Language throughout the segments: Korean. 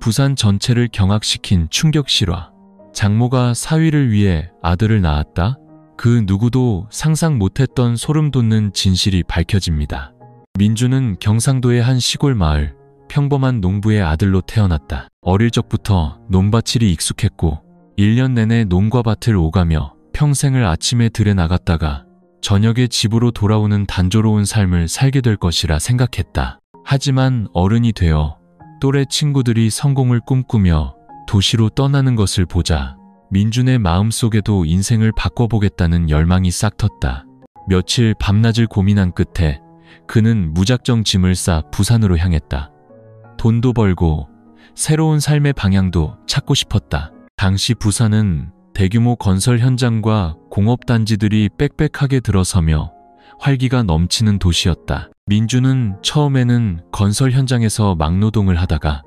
부산 전체를 경악시킨 충격 실화. 장모가 사위를 위해 아들을 낳았다? 그 누구도 상상 못했던 소름 돋는 진실이 밝혀집니다. 민주는 경상도의 한 시골 마을, 평범한 농부의 아들로 태어났다. 어릴 적부터 논밭일이 익숙했고 1년 내내 농과 밭을 오가며 평생을 아침에 들에 나갔다가 저녁에 집으로 돌아오는 단조로운 삶을 살게 될 것이라 생각했다. 하지만 어른이 되어 또래 친구들이 성공을 꿈꾸며 도시로 떠나는 것을 보자 민준의 마음속에도 인생을 바꿔보겠다는 열망이 싹 텄다. 며칠 밤낮을 고민한 끝에 그는 무작정 짐을 싸 부산으로 향했다. 돈도 벌고 새로운 삶의 방향도 찾고 싶었다. 당시 부산은 대규모 건설 현장과 공업단지들이 빽빽하게 들어서며 활기가 넘치는 도시였다. 민주는 처음에는 건설 현장에서 막노동을 하다가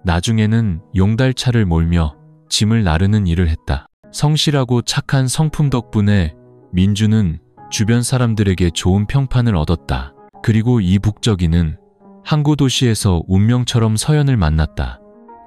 나중에는 용달차를 몰며 짐을 나르는 일을 했다. 성실하고 착한 성품 덕분에 민주는 주변 사람들에게 좋은 평판을 얻었다. 그리고 이 북적이는 항구 도시에서 운명처럼 서연을 만났다.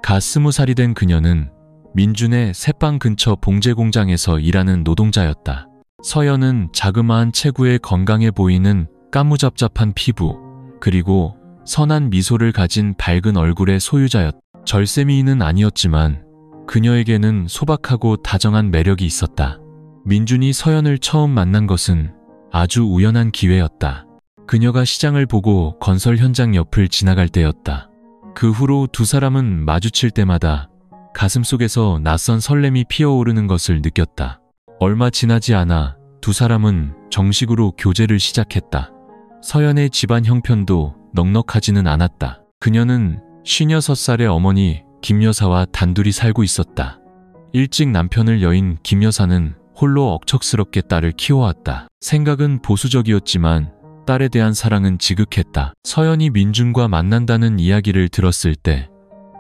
갓 20살이 된 그녀는 민준의 새빵 근처 봉제 공장에서 일하는 노동자였다. 서연은 자그마한 체구에 건강해 보이는 까무잡잡한 피부, 그리고 선한 미소를 가진 밝은 얼굴의 소유자였다. 절세미인은 아니었지만 그녀에게는 소박하고 다정한 매력이 있었다. 민준이 서연을 처음 만난 것은 아주 우연한 기회였다. 그녀가 시장을 보고 건설 현장 옆을 지나갈 때였다. 그 후로 두 사람은 마주칠 때마다 가슴속에서 낯선 설렘이 피어오르는 것을 느꼈다. 얼마 지나지 않아 두 사람은 정식으로 교제를 시작했다. 서연의 집안 형편도 넉넉하지는 않았다. 그녀는 56살의 어머니 김 여사와 단둘이 살고 있었다. 일찍 남편을 여인 김 여사는 홀로 억척스럽게 딸을 키워왔다. 생각은 보수적이었지만 딸에 대한 사랑은 지극했다. 서연이 민준과 만난다는 이야기를 들었을 때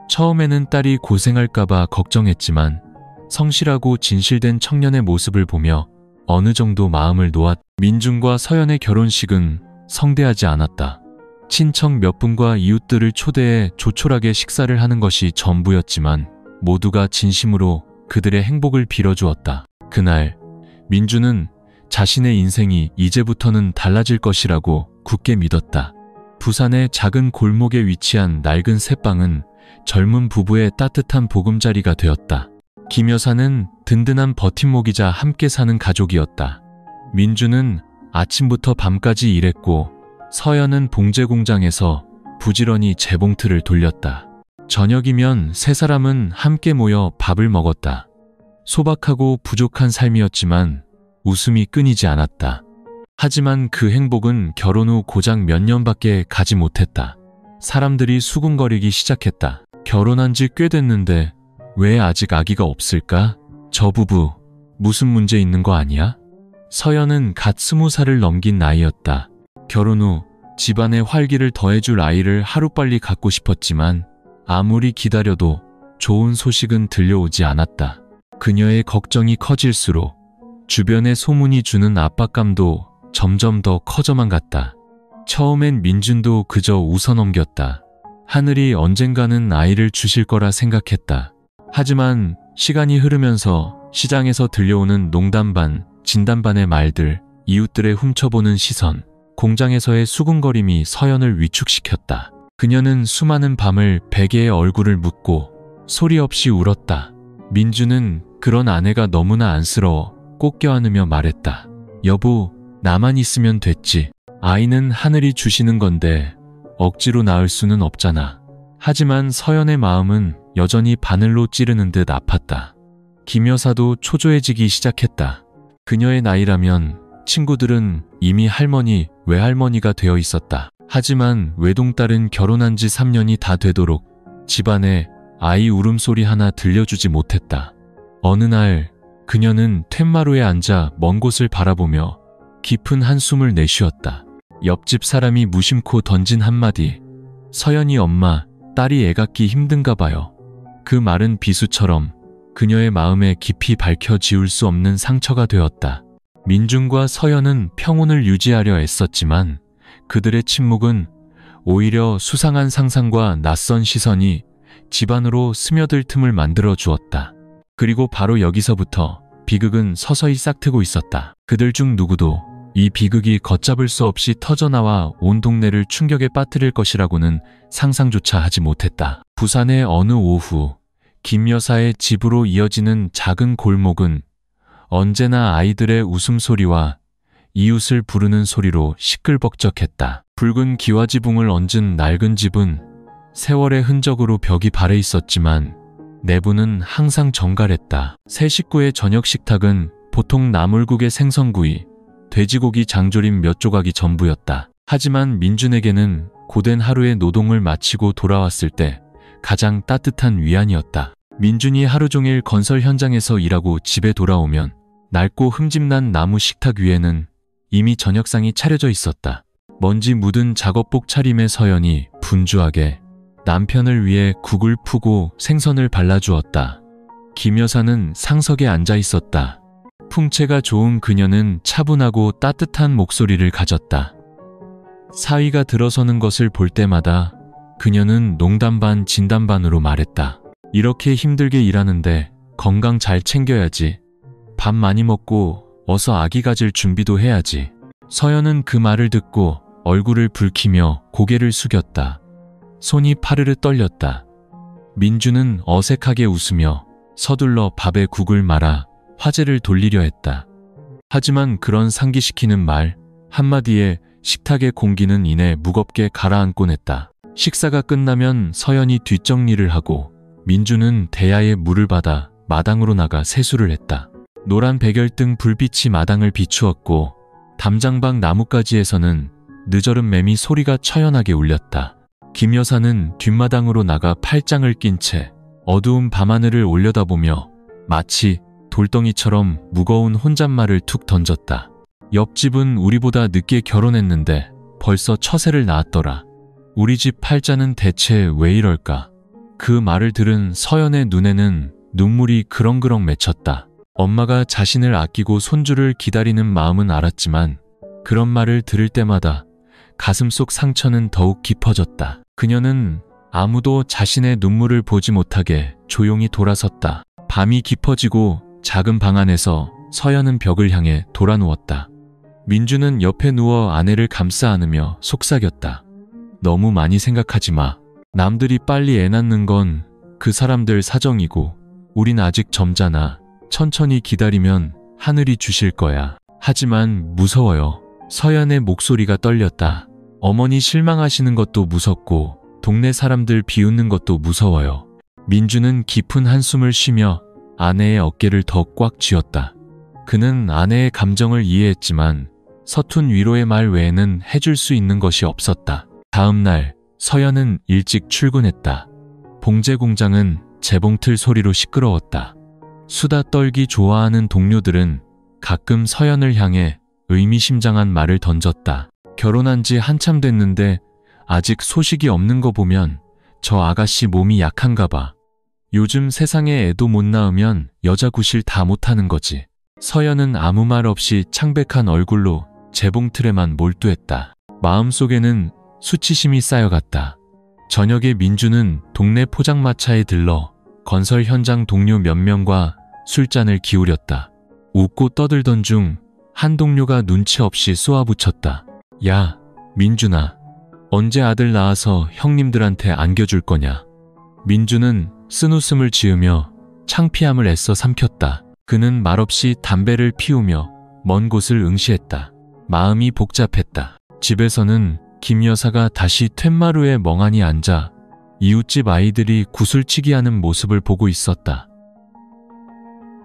처음에는 딸이 고생할까봐 걱정했지만 성실하고 진실된 청년의 모습을 보며 어느 정도 마음을 놓았다. 민준과 서연의 결혼식은 성대하지 않았다. 친척 몇 분과 이웃들을 초대해 조촐하게 식사를 하는 것이 전부였지만 모두가 진심으로 그들의 행복을 빌어주었다. 그날 민준은 자신의 인생이 이제부터는 달라질 것이라고 굳게 믿었다. 부산의 작은 골목에 위치한 낡은 새빵은 젊은 부부의 따뜻한 보금자리가 되었다. 김 여사는 든든한 버팀목이자 함께 사는 가족이었다. 민준은 아침부터 밤까지 일했고 서연은 봉제 공장에서 부지런히 재봉틀을 돌렸다. 저녁이면 세 사람은 함께 모여 밥을 먹었다. 소박하고 부족한 삶이었지만 웃음이 끊이지 않았다. 하지만 그 행복은 결혼 후 고작 몇 년밖에 가지 못했다. 사람들이 수군거리기 시작했다. 결혼한 지 꽤 됐는데 왜 아직 아기가 없을까? 저 부부 무슨 문제 있는 거 아니야? 서연은 갓 20살을 넘긴 나이였다. 결혼 후 집안의 활기를 더해줄 아이를 하루빨리 갖고 싶었지만 아무리 기다려도 좋은 소식은 들려오지 않았다. 그녀의 걱정이 커질수록 주변의 소문이 주는 압박감도 점점 더 커져만 갔다. 처음엔 민준도 그저 웃어넘겼다. 하늘이 언젠가는 아이를 주실 거라 생각했다. 하지만 시간이 흐르면서 시장에서 들려오는 농담 반, 진담 반의 말들, 이웃들의 훔쳐보는 시선, 공장에서의 수군거림이 서연을 위축시켰다. 그녀는 수많은 밤을 베개에 얼굴을 묻고 소리 없이 울었다. 민주는 그런 아내가 너무나 안쓰러워 꼭 껴안으며 말했다. 여보, 나만 있으면 됐지. 아이는 하늘이 주시는 건데 억지로 낳을 수는 없잖아. 하지만 서연의 마음은 여전히 바늘로 찌르는 듯 아팠다. 김 여사도 초조해지기 시작했다. 그녀의 나이라면 친구들은 이미 할머니, 외할머니가 되어 있었다. 하지만 외동딸은 결혼한 지 3년이 다 되도록 집안에 아이 울음소리 하나 들려주지 못했다. 어느 날 그녀는 툇마루에 앉아 먼 곳을 바라보며 깊은 한숨을 내쉬었다. 옆집 사람이 무심코 던진 한마디. 서연이 엄마, 딸이 애 갖기 힘든가 봐요. 그 말은 비수처럼 그녀의 마음에 깊이 밝혀 지울 수 없는 상처가 되었다. 민준과 서연은 평온을 유지하려 애썼지만 그들의 침묵은 오히려 수상한 상상과 낯선 시선이 집안으로 스며들 틈을 만들어 주었다. 그리고 바로 여기서부터 비극은 서서히 싹트고 있었다. 그들 중 누구도 이 비극이 걷잡을 수 없이 터져나와 온 동네를 충격에 빠뜨릴 것이라고는 상상조차 하지 못했다. 부산의 어느 오후, 김 여사의 집으로 이어지는 작은 골목은 언제나 아이들의 웃음소리와 이웃을 부르는 소리로 시끌벅적했다. 붉은 기와지붕을 얹은 낡은 집은 세월의 흔적으로 벽이 발해 있었지만 내부는 항상 정갈했다. 세 식구의 저녁 식탁은 보통 나물국에 생선구이, 돼지고기 장조림 몇 조각이 전부였다. 하지만 민준에게는 고된 하루의 노동을 마치고 돌아왔을 때 가장 따뜻한 위안이었다. 민준이 하루 종일 건설 현장에서 일하고 집에 돌아오면 낡고 흠집난 나무 식탁 위에는 이미 저녁상이 차려져 있었다. 먼지 묻은 작업복 차림의 서연이 분주하게 남편을 위해 국을 푸고 생선을 발라주었다. 김 여사는 상석에 앉아 있었다. 풍채가 좋은 그녀는 차분하고 따뜻한 목소리를 가졌다. 사위가 들어서는 것을 볼 때마다 그녀는 농담 반 진담 반으로 말했다. 이렇게 힘들게 일하는데 건강 잘 챙겨야지. 밥 많이 먹고 어서 아기 가질 준비도 해야지. 서연은 그 말을 듣고 얼굴을 붉히며 고개를 숙였다. 손이 파르르 떨렸다. 민주는 어색하게 웃으며 서둘러 밥에 국을 말아 화제를 돌리려 했다. 하지만 그런 상기시키는 말 한마디에 식탁의 공기는 이내 무겁게 가라앉곤 했다. 식사가 끝나면 서연이 뒷정리를 하고 민주는 대야에 물을 받아 마당으로 나가 세수를 했다. 노란 백열등 불빛이 마당을 비추었고 담장방 나뭇가지에서는 늦어른 매미 소리가 처연하게 울렸다. 김 여사는 뒷마당으로 나가 팔짱을 낀 채 어두운 밤하늘을 올려다보며 마치 돌덩이처럼 무거운 혼잣말을 툭 던졌다. 옆집은 우리보다 늦게 결혼했는데 벌써 처세를 낳았더라. 우리 집 팔자는 대체 왜 이럴까? 그 말을 들은 서연의 눈에는 눈물이 그렁그렁 맺혔다. 엄마가 자신을 아끼고 손주를 기다리는 마음은 알았지만 그런 말을 들을 때마다 가슴속 상처는 더욱 깊어졌다. 그녀는 아무도 자신의 눈물을 보지 못하게 조용히 돌아섰다. 밤이 깊어지고 작은 방 안에서 서연은 벽을 향해 돌아누웠다. 민주는 옆에 누워 아내를 감싸 안으며 속삭였다. 너무 많이 생각하지 마. 남들이 빨리 애 낳는 건 그 사람들 사정이고 우린 아직 젊잖아. 천천히 기다리면 하늘이 주실 거야. 하지만 무서워요. 서연의 목소리가 떨렸다. 어머니 실망하시는 것도 무섭고 동네 사람들 비웃는 것도 무서워요. 민주는 깊은 한숨을 쉬며 아내의 어깨를 더 꽉 쥐었다. 그는 아내의 감정을 이해했지만 서툰 위로의 말 외에는 해줄 수 있는 것이 없었다. 다음 날 서연은 일찍 출근했다. 봉제 공장은 재봉틀 소리로 시끄러웠다. 수다 떨기 좋아하는 동료들은 가끔 서연을 향해 의미심장한 말을 던졌다. 결혼한 지 한참 됐는데 아직 소식이 없는 거 보면 저 아가씨 몸이 약한가 봐. 요즘 세상에 애도 못 낳으면 여자 구실 다 못하는 거지. 서연은 아무 말 없이 창백한 얼굴로 재봉틀에만 몰두했다. 마음속에는 수치심이 쌓여갔다. 저녁에 민주는 동네 포장마차에 들러 건설 현장 동료 몇 명과 술잔을 기울였다. 웃고 떠들던 중 한 동료가 눈치 없이 쏘아붙였다. 야, 민준아, 언제 아들 낳아서 형님들한테 안겨줄 거냐? 민주는 쓴웃음을 지으며 창피함을 애써 삼켰다. 그는 말없이 담배를 피우며 먼 곳을 응시했다. 마음이 복잡했다. 집에서는 김 여사가 다시 툇마루에 멍하니 앉아 이웃집 아이들이 구슬치기 하는 모습을 보고 있었다.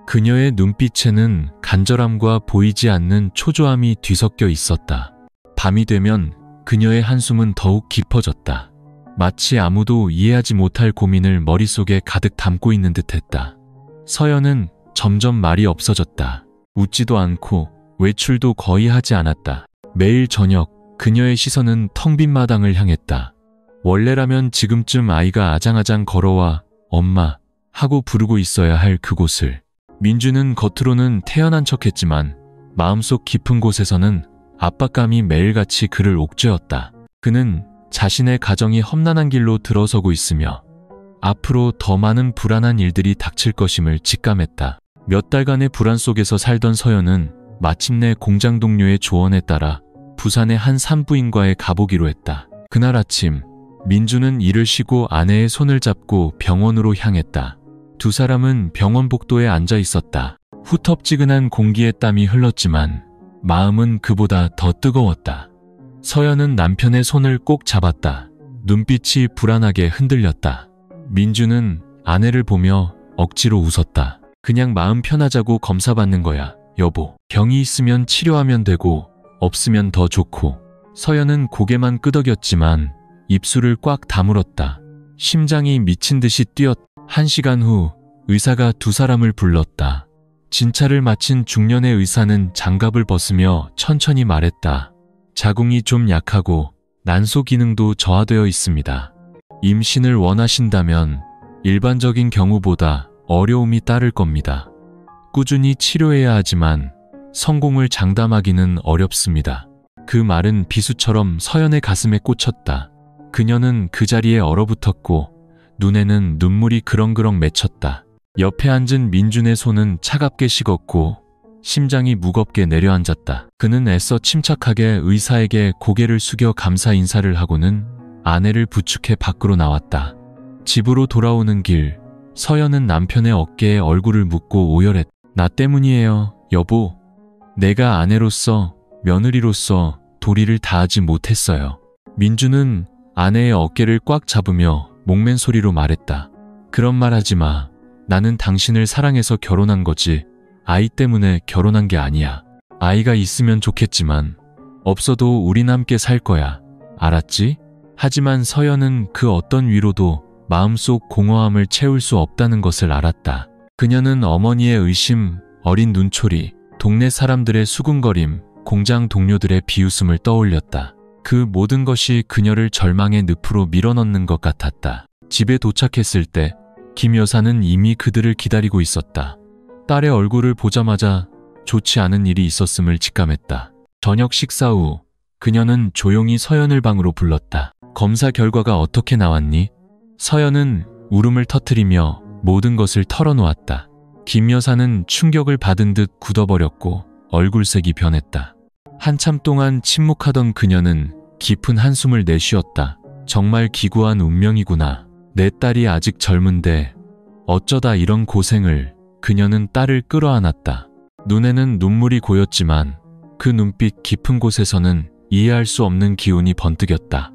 그녀의 눈빛에는 간절함과 보이지 않는 초조함이 뒤섞여 있었다. 밤이 되면 그녀의 한숨은 더욱 깊어졌다. 마치 아무도 이해하지 못할 고민을 머릿속에 가득 담고 있는 듯했다. 서연은 점점 말이 없어졌다. 웃지도 않고 외출도 거의 하지 않았다. 매일 저녁 그녀의 시선은 텅 빈 마당을 향했다. 원래라면 지금쯤 아이가 아장아장 걸어와 엄마 하고 부르고 있어야 할 그곳을. 민주는 겉으로는 태연한 척했지만 마음속 깊은 곳에서는 압박감이 매일같이 그를 옥죄었다. 그는 자신의 가정이 험난한 길로 들어서고 있으며 앞으로 더 많은 불안한 일들이 닥칠 것임을 직감했다. 몇 달간의 불안 속에서 살던 서연은 마침내 공장 동료의 조언에 따라 부산의 한 산부인과에 가보기로 했다. 그날 아침 민주는 일을 쉬고 아내의 손을 잡고 병원으로 향했다. 두 사람은 병원 복도에 앉아 있었다. 후텁지근한 공기에 땀이 흘렀지만 마음은 그보다 더 뜨거웠다. 서연은 남편의 손을 꼭 잡았다. 눈빛이 불안하게 흔들렸다. 민주는 아내를 보며 억지로 웃었다. 그냥 마음 편하자고 검사받는 거야, 여보. 병이 있으면 치료하면 되고 없으면 더 좋고. 서연은 고개만 끄덕였지만 입술을 꽉 다물었다. 심장이 미친 듯이 뛰었다. 1시간 후 의사가 두 사람을 불렀다. 진찰을 마친 중년의 의사는 장갑을 벗으며 천천히 말했다. 자궁이 좀 약하고 난소 기능도 저하되어 있습니다. 임신을 원하신다면 일반적인 경우보다 어려움이 따를 겁니다. 꾸준히 치료해야 하지만 성공을 장담하기는 어렵습니다. 그 말은 비수처럼 서연의 가슴에 꽂혔다. 그녀는 그 자리에 얼어붙었고 눈에는 눈물이 그렁그렁 맺혔다. 옆에 앉은 민준의 손은 차갑게 식었고 심장이 무겁게 내려앉았다. 그는 애써 침착하게 의사에게 고개를 숙여 감사 인사를 하고는 아내를 부축해 밖으로 나왔다. 집으로 돌아오는 길, 서연은 남편의 어깨에 얼굴을 묻고 오열했다. 나 때문이에요, 여보. 내가 아내로서, 며느리로서 도리를 다하지 못했어요. 민주는 아내의 어깨를 꽉 잡으며 목맨 소리로 말했다. 그런 말 하지 마. 나는 당신을 사랑해서 결혼한 거지. 아이 때문에 결혼한 게 아니야. 아이가 있으면 좋겠지만 없어도 우린 함께 살 거야. 알았지? 하지만 서연은 그 어떤 위로도 마음속 공허함을 채울 수 없다는 것을 알았다. 그녀는 어머니의 의심, 어린 눈초리, 동네 사람들의 수군거림, 공장 동료들의 비웃음을 떠올렸다. 그 모든 것이 그녀를 절망의 늪으로 밀어넣는 것 같았다. 집에 도착했을 때 김 여사는 이미 그들을 기다리고 있었다. 딸의 얼굴을 보자마자 좋지 않은 일이 있었음을 직감했다. 저녁 식사 후 그녀는 조용히 서연을 방으로 불렀다. 검사 결과가 어떻게 나왔니? 서연은 울음을 터뜨리며 모든 것을 털어놓았다. 김 여사는 충격을 받은 듯 굳어버렸고 얼굴색이 변했다. 한참 동안 침묵하던 그녀는 깊은 한숨을 내쉬었다. 정말 기구한 운명이구나. 내 딸이 아직 젊은데 어쩌다 이런 고생을. 그녀는 딸을 끌어안았다. 눈에는 눈물이 고였지만 그 눈빛 깊은 곳에서는 이해할 수 없는 기운이 번뜩였다.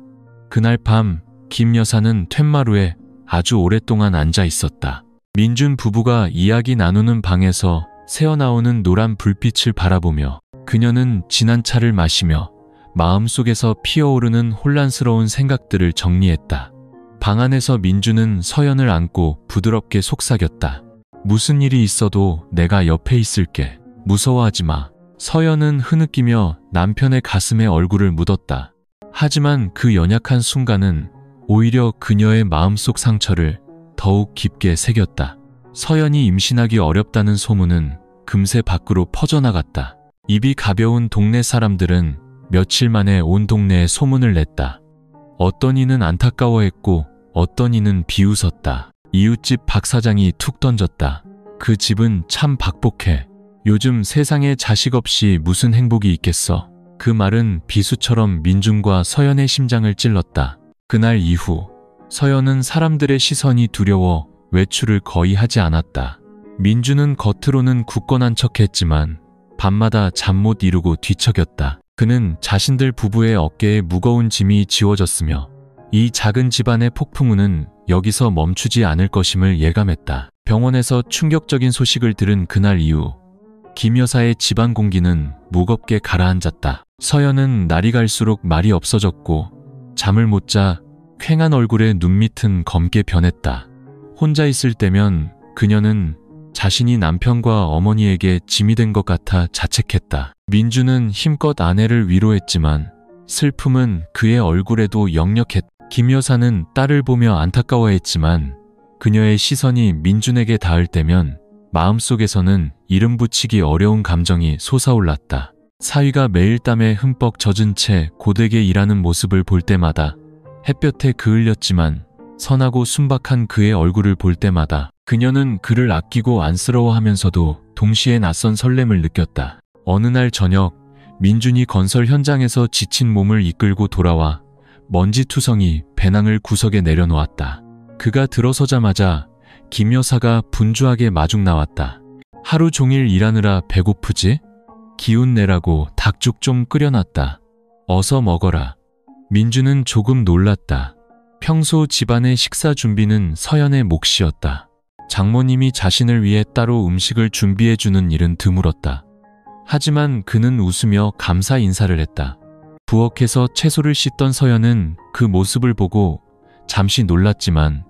그날 밤 김 여사는 툇마루에 아주 오랫동안 앉아 있었다. 민준 부부가 이야기 나누는 방에서 새어나오는 노란 불빛을 바라보며 그녀는 진한 차를 마시며 마음속에서 피어오르는 혼란스러운 생각들을 정리했다. 방 안에서 민준은 서연을 안고 부드럽게 속삭였다. 무슨 일이 있어도 내가 옆에 있을게. 무서워하지 마. 서연은 흐느끼며 남편의 가슴에 얼굴을 묻었다. 하지만 그 연약한 순간은 오히려 그녀의 마음속 상처를 더욱 깊게 새겼다. 서연이 임신하기 어렵다는 소문은 금세 밖으로 퍼져나갔다. 입이 가벼운 동네 사람들은 며칠 만에 온 동네에 소문을 냈다. 어떤 이는 안타까워했고 어떤 이는 비웃었다. 이웃집 박 사장이 툭 던졌다. 그 집은 참 박복해. 요즘 세상에 자식 없이 무슨 행복이 있겠어. 그 말은 비수처럼 민준과 서연의 심장을 찔렀다. 그날 이후 서연은 사람들의 시선이 두려워 외출을 거의 하지 않았다. 민준은 겉으로는 굳건한 척했지만 밤마다 잠 못 이루고 뒤척였다. 그는 자신들 부부의 어깨에 무거운 짐이 지워졌으며 이 작은 집안의 폭풍우는 여기서 멈추지 않을 것임을 예감했다. 병원에서 충격적인 소식을 들은 그날 이후 김 여사의 집안 공기는 무겁게 가라앉았다. 서연은 날이 갈수록 말이 없어졌고 잠을 못 자 퀭한 얼굴에 눈밑은 검게 변했다. 혼자 있을 때면 그녀는 자신이 남편과 어머니에게 짐이 된 것 같아 자책했다. 민주는 힘껏 아내를 위로했지만 슬픔은 그의 얼굴에도 역력했다. 김 여사는 딸을 보며 안타까워했지만 그녀의 시선이 민준에게 닿을 때면 마음속에서는 이름 붙이기 어려운 감정이 솟아올랐다. 사위가 매일 땀에 흠뻑 젖은 채 고되게 일하는 모습을 볼 때마다 햇볕에 그을렸지만 선하고 순박한 그의 얼굴을 볼 때마다 그녀는 그를 아끼고 안쓰러워하면서도 동시에 낯선 설렘을 느꼈다. 어느 날 저녁, 민준이 건설 현장에서 지친 몸을 이끌고 돌아와 먼지투성이 배낭을 구석에 내려놓았다. 그가 들어서자마자 김 여사가 분주하게 마중 나왔다. 하루 종일 일하느라 배고프지? 기운 내라고 닭죽 좀 끓여놨다. 어서 먹어라. 민주는 조금 놀랐다. 평소 집안의 식사 준비는 서연의 몫이었다. 장모님이 자신을 위해 따로 음식을 준비해주는 일은 드물었다. 하지만 그는 웃으며 감사 인사를 했다. 부엌에서 채소를 씻던 서연은 그 모습을 보고 잠시 놀랐지만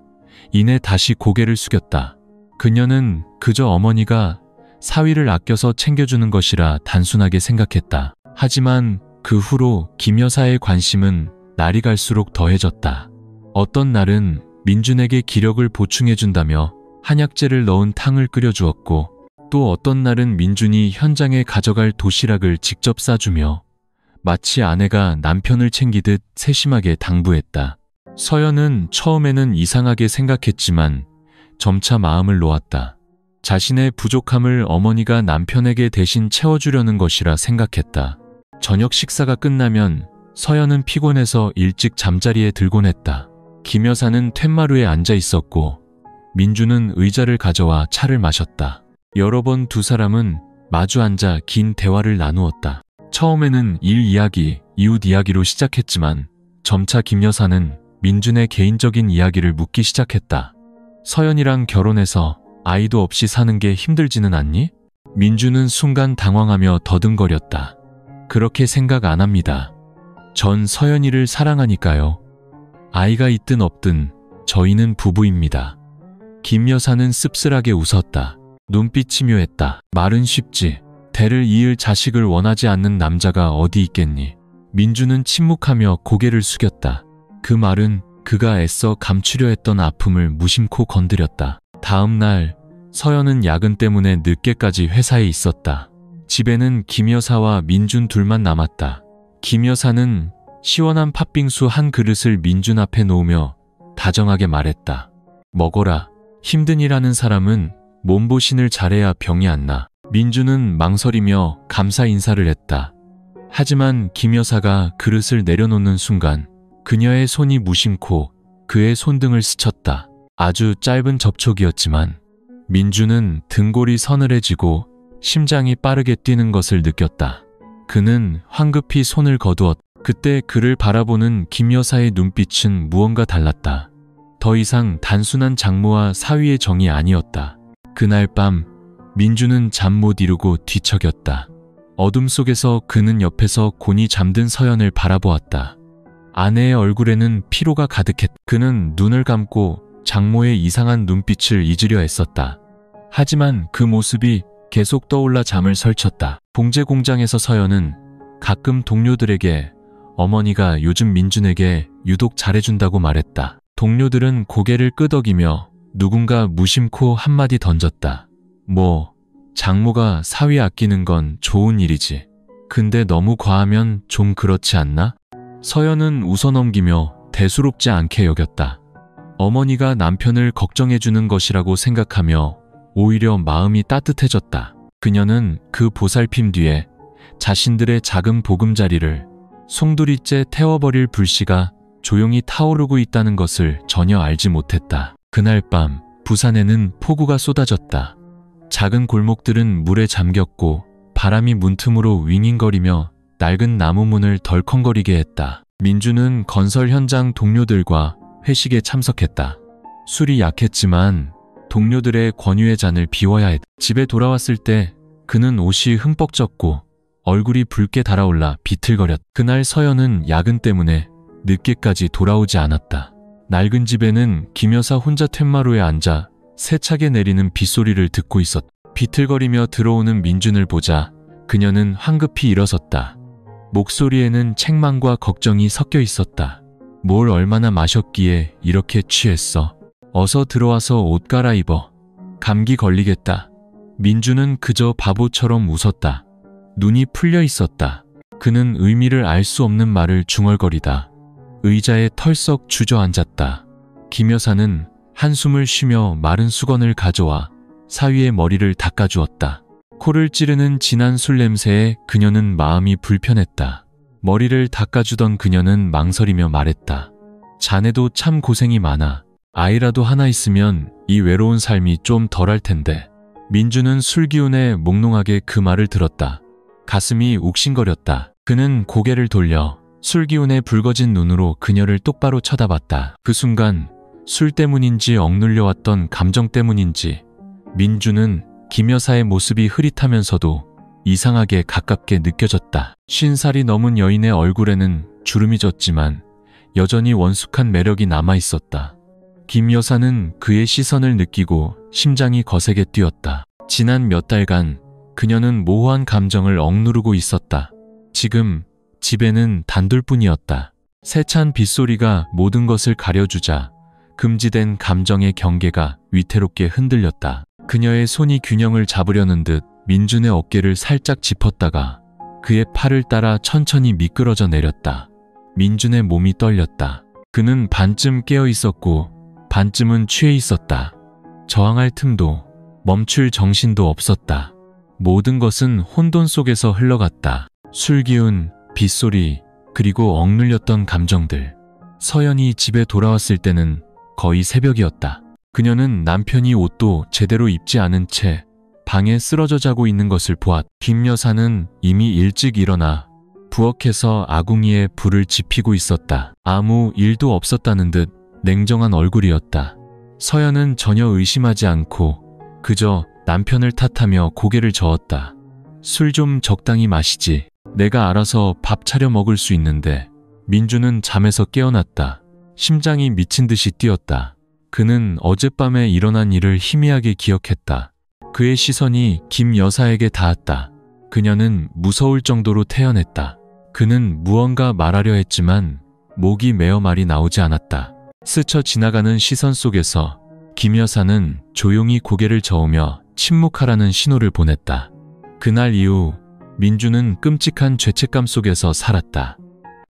이내 다시 고개를 숙였다. 그녀는 그저 어머니가 사위를 아껴서 챙겨주는 것이라 단순하게 생각했다. 하지만 그 후로 김 여사의 관심은 날이 갈수록 더해졌다. 어떤 날은 민준에게 기력을 보충해준다며 한약재를 넣은 탕을 끓여주었고, 또 어떤 날은 민준이 현장에 가져갈 도시락을 직접 싸주며 마치 아내가 남편을 챙기듯 세심하게 당부했다. 서연은 처음에는 이상하게 생각했지만 점차 마음을 놓았다. 자신의 부족함을 어머니가 남편에게 대신 채워주려는 것이라 생각했다. 저녁 식사가 끝나면 서연은 피곤해서 일찍 잠자리에 들곤 했다. 김 여사는 툇마루에 앉아 있었고 민주는 의자를 가져와 차를 마셨다. 여러 번 두 사람은 마주 앉아 긴 대화를 나누었다. 처음에는 일 이야기, 이웃 이야기로 시작했지만 점차 김 여사는 민준의 개인적인 이야기를 묻기 시작했다. 서연이랑 결혼해서 아이도 없이 사는 게 힘들지는 않니? 민준은 순간 당황하며 더듬거렸다. 그렇게 생각 안 합니다. 전 서연이를 사랑하니까요. 아이가 있든 없든 저희는 부부입니다. 김 여사는 씁쓸하게 웃었다. 눈빛이 묘했다. 말은 쉽지. 대를 이을 자식을 원하지 않는 남자가 어디 있겠니? 민주는 침묵하며 고개를 숙였다. 그 말은 그가 애써 감추려 했던 아픔을 무심코 건드렸다. 다음 날 서연은 야근 때문에 늦게까지 회사에 있었다. 집에는 김 여사와 민준 둘만 남았다. 김 여사는 시원한 팥빙수 한 그릇을 민준 앞에 놓으며 다정하게 말했다. 먹어라. 힘든 일하는 사람은 몸보신을 잘해야 병이 안 나. 민준은 망설이며 감사 인사를 했다. 하지만 김 여사가 그릇을 내려놓는 순간 그녀의 손이 무심코 그의 손등을 스쳤다. 아주 짧은 접촉이었지만 민준은 등골이 서늘해지고 심장이 빠르게 뛰는 것을 느꼈다. 그는 황급히 손을 거두었다. 그때 그를 바라보는 김 여사의 눈빛은 무언가 달랐다. 더 이상 단순한 장모와 사위의 정이 아니었다. 그날 밤 민주는 잠 못 이루고 뒤척였다. 어둠 속에서 그는 옆에서 곤히 잠든 서연을 바라보았다. 아내의 얼굴에는 피로가 가득했다. 그는 눈을 감고 장모의 이상한 눈빛을 잊으려 애썼다. 하지만 그 모습이 계속 떠올라 잠을 설쳤다. 봉제 공장에서 서연은 가끔 동료들에게 어머니가 요즘 민준에게 유독 잘해준다고 말했다. 동료들은 고개를 끄덕이며 누군가 무심코 한마디 던졌다. 뭐, 장모가 사위 아끼는 건 좋은 일이지. 근데 너무 과하면 좀 그렇지 않나? 서연은 웃어넘기며 대수롭지 않게 여겼다. 어머니가 남편을 걱정해주는 것이라고 생각하며 오히려 마음이 따뜻해졌다. 그녀는 그 보살핌 뒤에 자신들의 작은 보금자리를 송두리째 태워버릴 불씨가 조용히 타오르고 있다는 것을 전혀 알지 못했다. 그날 밤 부산에는 폭우가 쏟아졌다. 작은 골목들은 물에 잠겼고 바람이 문틈으로 윙윙거리며 낡은 나무 문을 덜컹거리게 했다. 민주는 건설 현장 동료들과 회식에 참석했다. 술이 약했지만 동료들의 권유의 잔을 비워야 했다. 집에 돌아왔을 때 그는 옷이 흠뻑 젖고 얼굴이 붉게 달아올라 비틀거렸다. 그날 서연은 야근 때문에 늦게까지 돌아오지 않았다. 낡은 집에는 김 여사 혼자 툇마루에 앉아 세차게 내리는 빗소리를 듣고 있었다. 비틀거리며 들어오는 민준을 보자 그녀는 황급히 일어섰다. 목소리에는 책망과 걱정이 섞여 있었다. 뭘 얼마나 마셨기에 이렇게 취했어? 어서 들어와서 옷 갈아입어. 감기 걸리겠다. 민준은 그저 바보처럼 웃었다. 눈이 풀려 있었다. 그는 의미를 알 수 없는 말을 중얼거리다 의자에 털썩 주저앉았다. 김 여사는 한숨을 쉬며 마른 수건을 가져와 사위의 머리를 닦아주었다. 코를 찌르는 진한 술 냄새에 그녀는 마음이 불편했다. 머리를 닦아주던 그녀는 망설이며 말했다. 자네도 참 고생이 많아. 아이라도 하나 있으면 이 외로운 삶이 좀 덜할 텐데. 민주는 술 기운에 몽롱하게 그 말을 들었다. 가슴이 욱신거렸다. 그는 고개를 돌려 술 기운에 붉어진 눈으로 그녀를 똑바로 쳐다봤다. 그 순간 술 때문인지 억눌려왔던 감정 때문인지 민주는 김 여사의 모습이 흐릿하면서도 이상하게 가깝게 느껴졌다. 50살이 넘은 여인의 얼굴에는 주름이 졌지만 여전히 원숙한 매력이 남아있었다. 김 여사는 그의 시선을 느끼고 심장이 거세게 뛰었다. 지난 몇 달간 그녀는 모호한 감정을 억누르고 있었다. 지금 집에는 단둘뿐이었다. 세찬 빗소리가 모든 것을 가려주자 금지된 감정의 경계가 위태롭게 흔들렸다. 그녀의 손이 균형을 잡으려는 듯 민준의 어깨를 살짝 짚었다가 그의 팔을 따라 천천히 미끄러져 내렸다. 민준의 몸이 떨렸다. 그는 반쯤 깨어 있었고 반쯤은 취해 있었다. 저항할 틈도 멈출 정신도 없었다. 모든 것은 혼돈 속에서 흘러갔다. 술기운, 빗소리, 그리고 억눌렸던 감정들. 서연이 집에 돌아왔을 때는 거의 새벽이었다. 그녀는 남편이 옷도 제대로 입지 않은 채 방에 쓰러져 자고 있는 것을 보았다. 김 여사는 이미 일찍 일어나 부엌에서 아궁이에 불을 지피고 있었다. 아무 일도 없었다는 듯 냉정한 얼굴이었다. 서연은 전혀 의심하지 않고 그저 남편을 탓하며 고개를 저었다. 술 좀 적당히 마시지. 내가 알아서 밥 차려 먹을 수 있는데. 민주는 잠에서 깨어났다. 심장이 미친 듯이 뛰었다. 그는 어젯밤에 일어난 일을 희미하게 기억했다. 그의 시선이 김 여사에게 닿았다. 그녀는 무서울 정도로 태연했다. 그는 무언가 말하려 했지만 목이 메어 말이 나오지 않았다. 스쳐 지나가는 시선 속에서 김 여사는 조용히 고개를 저으며 침묵하라는 신호를 보냈다. 그날 이후 민주는 끔찍한 죄책감 속에서 살았다.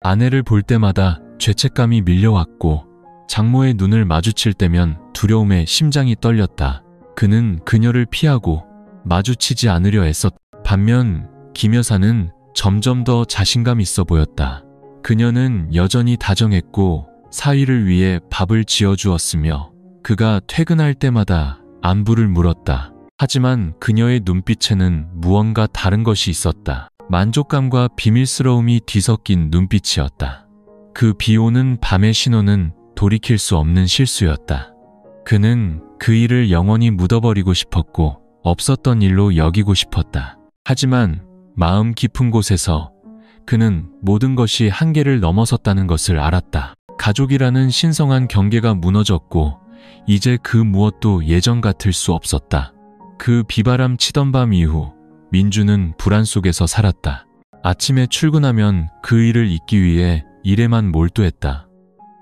아내를 볼 때마다 죄책감이 밀려왔고 장모의 눈을 마주칠 때면 두려움에 심장이 떨렸다. 그는 그녀를 피하고 마주치지 않으려 애썼다. 반면 김 여사는 점점 더 자신감 있어 보였다. 그녀는 여전히 다정했고 사위를 위해 밥을 지어주었으며 그가 퇴근할 때마다 안부를 물었다. 하지만 그녀의 눈빛에는 무언가 다른 것이 있었다. 만족감과 비밀스러움이 뒤섞인 눈빛이었다. 그 비오는 밤의 신호는 돌이킬 수 없는 실수였다. 그는 그 일을 영원히 묻어버리고 싶었고 없었던 일로 여기고 싶었다. 하지만 마음 깊은 곳에서 그는 모든 것이 한계를 넘어섰다는 것을 알았다. 가족이라는 신성한 경계가 무너졌고 이제 그 무엇도 예전 같을 수 없었다. 그 비바람 치던 밤 이후 민주는 불안 속에서 살았다. 아침에 출근하면 그 일을 잊기 위해 일에만 몰두했다.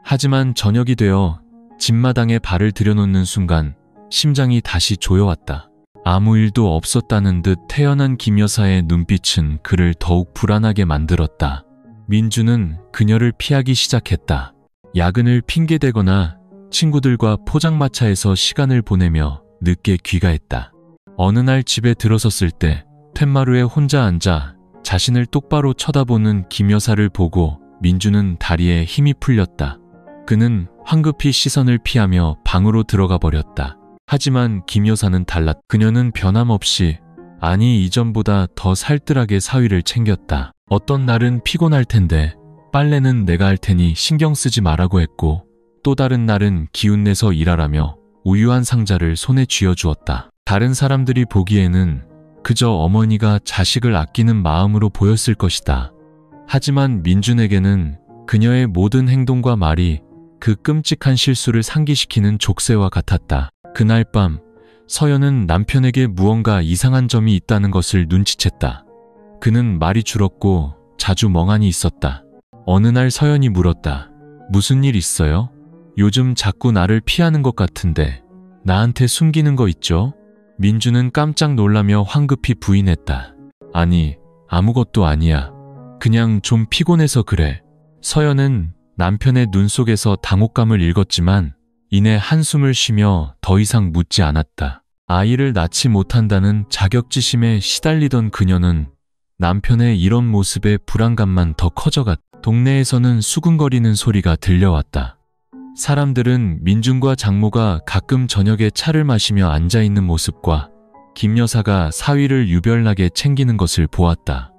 하지만 저녁이 되어 집마당에 발을 들여놓는 순간 심장이 다시 조여왔다. 아무 일도 없었다는 듯 태연한 김 여사의 눈빛은 그를 더욱 불안하게 만들었다. 민주는 그녀를 피하기 시작했다. 야근을 핑계대거나 친구들과 포장마차에서 시간을 보내며 늦게 귀가했다. 어느 날 집에 들어섰을 때 툇마루에 혼자 앉아 자신을 똑바로 쳐다보는 김 여사를 보고 민주는 다리에 힘이 풀렸다. 그는 황급히 시선을 피하며 방으로 들어가 버렸다. 하지만 김 여사는 달랐다. 그녀는 변함없이, 아니 이전보다 더 살뜰하게 사위를 챙겼다. 어떤 날은 피곤할 텐데 빨래는 내가 할 테니 신경 쓰지 말라고 했고 또 다른 날은 기운내서 일하라며 우유 한 상자를 손에 쥐어주었다. 다른 사람들이 보기에는 그저 어머니가 자식을 아끼는 마음으로 보였을 것이다. 하지만 민준에게는 그녀의 모든 행동과 말이 그 끔찍한 실수를 상기시키는 족쇄와 같았다. 그날 밤 서연은 남편에게 무언가 이상한 점이 있다는 것을 눈치챘다. 그는 말이 줄었고 자주 멍하니 있었다. 어느 날 서연이 물었다. 무슨 일 있어요? 요즘 자꾸 나를 피하는 것 같은데 나한테 숨기는 거 있죠? 민주는 깜짝 놀라며 황급히 부인했다. 아니, 아무것도 아니야. 그냥 좀 피곤해서 그래. 서연은 남편의 눈 속에서 당혹감을 읽었지만 이내 한숨을 쉬며 더 이상 묻지 않았다. 아이를 낳지 못한다는 자격지심에 시달리던 그녀는 남편의 이런 모습에 불안감만 더 커져갔다. 동네에서는 수군거리는 소리가 들려왔다. 사람들은 민준과 장모가 가끔 저녁에 차를 마시며 앉아있는 모습과 김 여사가 사위를 유별나게 챙기는 것을 보았다.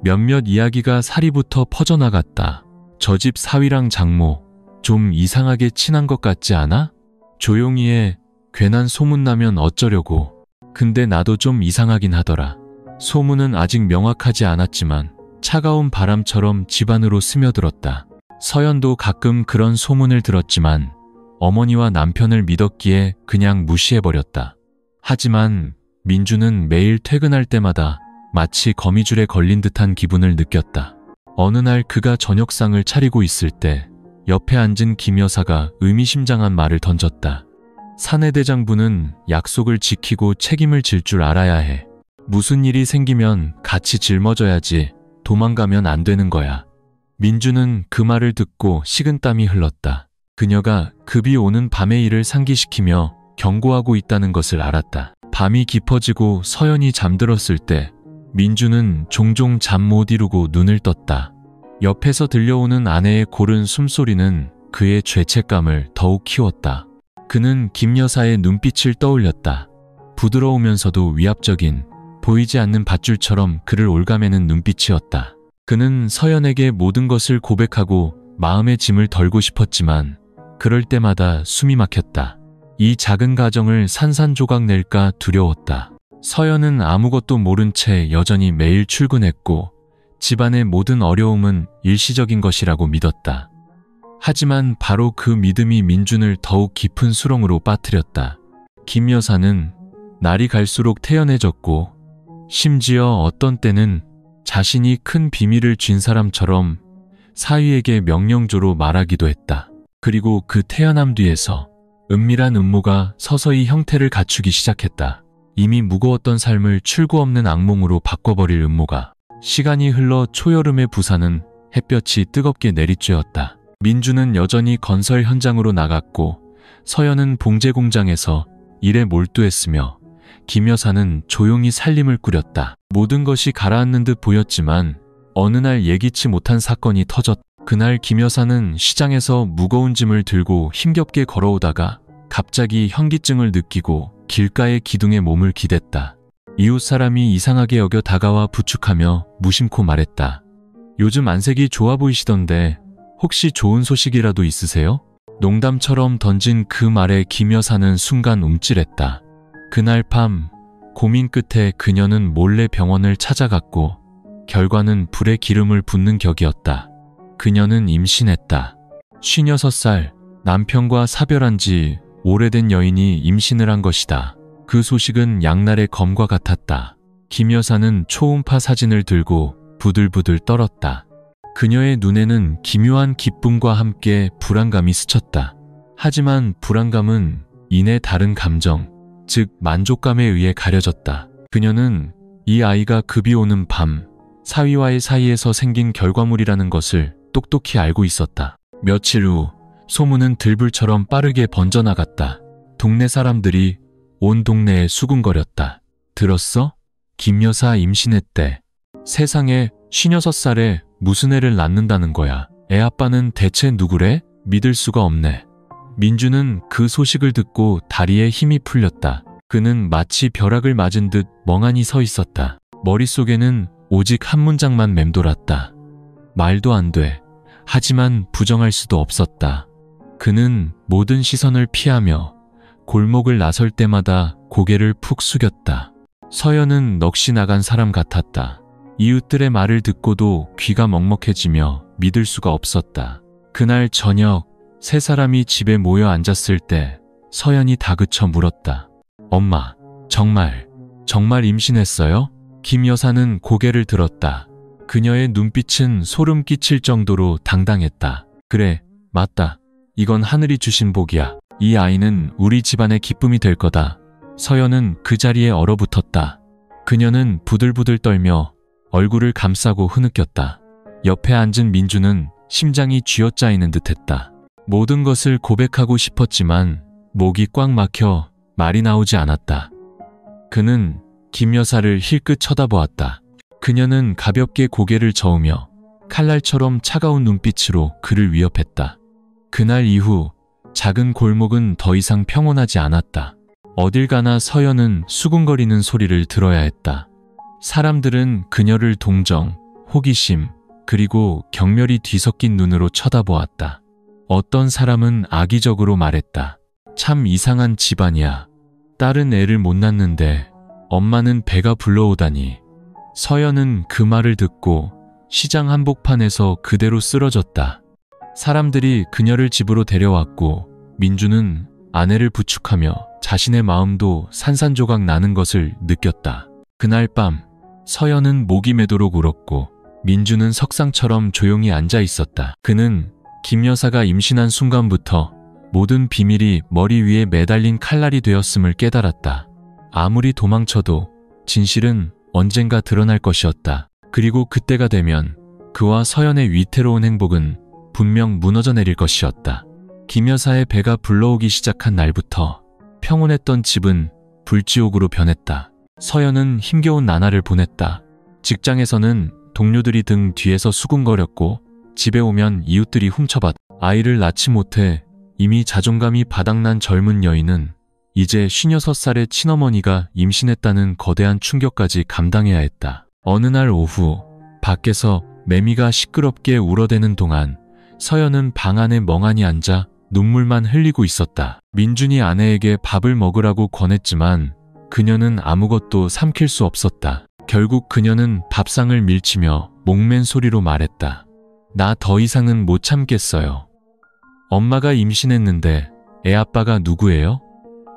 몇몇 이야기가 사리부터 퍼져나갔다. 저 집 사위랑 장모 좀 이상하게 친한 것 같지 않아? 조용히 해. 괜한 소문나면 어쩌려고. 근데 나도 좀 이상하긴 하더라. 소문은 아직 명확하지 않았지만 차가운 바람처럼 집안으로 스며들었다. 서연도 가끔 그런 소문을 들었지만 어머니와 남편을 믿었기에 그냥 무시해버렸다. 하지만 민주는 매일 퇴근할 때마다 마치 거미줄에 걸린 듯한 기분을 느꼈다. 어느 날 그가 저녁상을 차리고 있을 때 옆에 앉은 김 여사가 의미심장한 말을 던졌다. 사내대장부는 약속을 지키고 책임을 질 줄 알아야 해. 무슨 일이 생기면 같이 짊어져야지. 도망가면 안 되는 거야. 민주는 그 말을 듣고 식은땀이 흘렀다. 그녀가 급이 오는 밤의 일을 상기시키며 경고하고 있다는 것을 알았다. 밤이 깊어지고 서연이 잠들었을 때 민주는 종종 잠 못 이루고 눈을 떴다. 옆에서 들려오는 아내의 고른 숨소리는 그의 죄책감을 더욱 키웠다. 그는 김 여사의 눈빛을 떠올렸다. 부드러우면서도 위압적인, 보이지 않는 밧줄처럼 그를 올가매는 눈빛이었다. 그는 서연에게 모든 것을 고백하고 마음의 짐을 덜고 싶었지만 그럴 때마다 숨이 막혔다. 이 작은 가정을 산산조각 낼까 두려웠다. 서연은 아무것도 모른 채 여전히 매일 출근했고 집안의 모든 어려움은 일시적인 것이라고 믿었다. 하지만 바로 그 믿음이 민준을 더욱 깊은 수렁으로 빠뜨렸다. 김 여사는 날이 갈수록 태연해졌고 심지어 어떤 때는 자신이 큰 비밀을 쥔 사람처럼 사위에게 명령조로 말하기도 했다. 그리고 그 태연함 뒤에서 은밀한 음모가 서서히 형태를 갖추기 시작했다. 이미 무거웠던 삶을 출구 없는 악몽으로 바꿔버릴 음모가. 시간이 흘러 초여름의 부산은 햇볕이 뜨겁게 내리쬐었다. 민주는 여전히 건설 현장으로 나갔고 서연은 봉제 공장에서 일에 몰두했으며 김 여사는 조용히 살림을 꾸렸다. 모든 것이 가라앉는 듯 보였지만 어느 날 예기치 못한 사건이 터졌다. 그날 김 여사는 시장에서 무거운 짐을 들고 힘겹게 걸어오다가 갑자기 현기증을 느끼고 길가의 기둥에 몸을 기댔다. 이웃 사람이 이상하게 여겨 다가와 부축하며 무심코 말했다. 요즘 안색이 좋아 보이시던데 혹시 좋은 소식이라도 있으세요? 농담처럼 던진 그 말에 김 여사는 순간 움찔했다. 그날 밤 고민 끝에 그녀는 몰래 병원을 찾아갔고 결과는 불에 기름을 붓는 격이었다. 그녀는 임신했다. 56살, 남편과 사별한 지 오래된 여인이 임신을 한 것이다. 그 소식은 양날의 검과 같았다. 김 여사는 초음파 사진을 들고 부들부들 떨었다. 그녀의 눈에는 기묘한 기쁨과 함께 불안감이 스쳤다. 하지만 불안감은 이내 다른 감정, 즉 만족감에 의해 가려졌다. 그녀는 이 아이가 급이 오는 밤, 사위와의 사이에서 생긴 결과물이라는 것을 똑똑히 알고 있었다. 며칠 후 소문은 들불처럼 빠르게 번져나갔다. 동네 사람들이 온 동네에 수군거렸다. 들었어? 김 여사 임신했대. 세상에 56살에 무슨 애를 낳는다는 거야. 애 아빠는 대체 누구래? 믿을 수가 없네. 민주는 그 소식을 듣고 다리에 힘이 풀렸다. 그는 마치 벼락을 맞은 듯 멍하니 서 있었다. 머릿속에는 오직 한 문장만 맴돌았다. 말도 안 돼. 하지만 부정할 수도 없었다. 그는 모든 시선을 피하며 골목을 나설 때마다 고개를 푹 숙였다. 서연은 넋이 나간 사람 같았다. 이웃들의 말을 듣고도 귀가 먹먹해지며 믿을 수가 없었다. 그날 저녁 세 사람이 집에 모여 앉았을 때 서연이 다그쳐 물었다. 엄마, 정말 임신했어요? 김 여사는 고개를 들었다. 그녀의 눈빛은 소름 끼칠 정도로 당당했다. 그래, 맞다. 이건 하늘이 주신 복이야. 이 아이는 우리 집안의 기쁨이 될 거다. 서연은 그 자리에 얼어붙었다. 그녀는 부들부들 떨며 얼굴을 감싸고 흐느꼈다. 옆에 앉은 민주는 심장이 쥐어짜이는 듯했다. 모든 것을 고백하고 싶었지만 목이 꽉 막혀 말이 나오지 않았다. 그는 김 여사를 힐끗 쳐다보았다. 그녀는 가볍게 고개를 저으며 칼날처럼 차가운 눈빛으로 그를 위협했다. 그날 이후 작은 골목은 더 이상 평온하지 않았다. 어딜 가나 서연은 수군거리는 소리를 들어야 했다. 사람들은 그녀를 동정, 호기심, 그리고 경멸이 뒤섞인 눈으로 쳐다보았다. 어떤 사람은 악의적으로 말했다. 참 이상한 집안이야. 딸은 애를 못 낳는데 엄마는 배가 불러오다니. 서연은 그 말을 듣고 시장 한복판에서 그대로 쓰러졌다. 사람들이 그녀를 집으로 데려왔고 민주는 아내를 부축하며 자신의 마음도 산산조각 나는 것을 느꼈다. 그날 밤 서연은 목이 매도록 울었고 민주는 석상처럼 조용히 앉아 있었다. 그는 김 여사가 임신한 순간부터 모든 비밀이 머리 위에 매달린 칼날이 되었음을 깨달았다. 아무리 도망쳐도 진실은 언젠가 드러날 것이었다. 그리고 그때가 되면 그와 서연의 위태로운 행복은 분명 무너져 내릴 것이었다. 김 여사의 배가 불러오기 시작한 날부터 평온했던 집은 불지옥으로 변했다. 서연은 힘겨운 나날을 보냈다. 직장에서는 동료들이 등 뒤에서 수군거렸고 집에 오면 이웃들이 훔쳐봤다. 아이를 낳지 못해 이미 자존감이 바닥난 젊은 여인은 이제 56살의 친어머니가 임신했다는 거대한 충격까지 감당해야 했다. 어느 날 오후 밖에서 매미가 시끄럽게 울어대는 동안 서연은 방 안에 멍하니 앉아 눈물만 흘리고 있었다. 민준이 아내에게 밥을 먹으라고 권했지만 그녀는 아무것도 삼킬 수 없었다. 결국 그녀는 밥상을 밀치며 목맨 소리로 말했다. 나 더 이상은 못 참겠어요. 엄마가 임신했는데 애 아빠가 누구예요?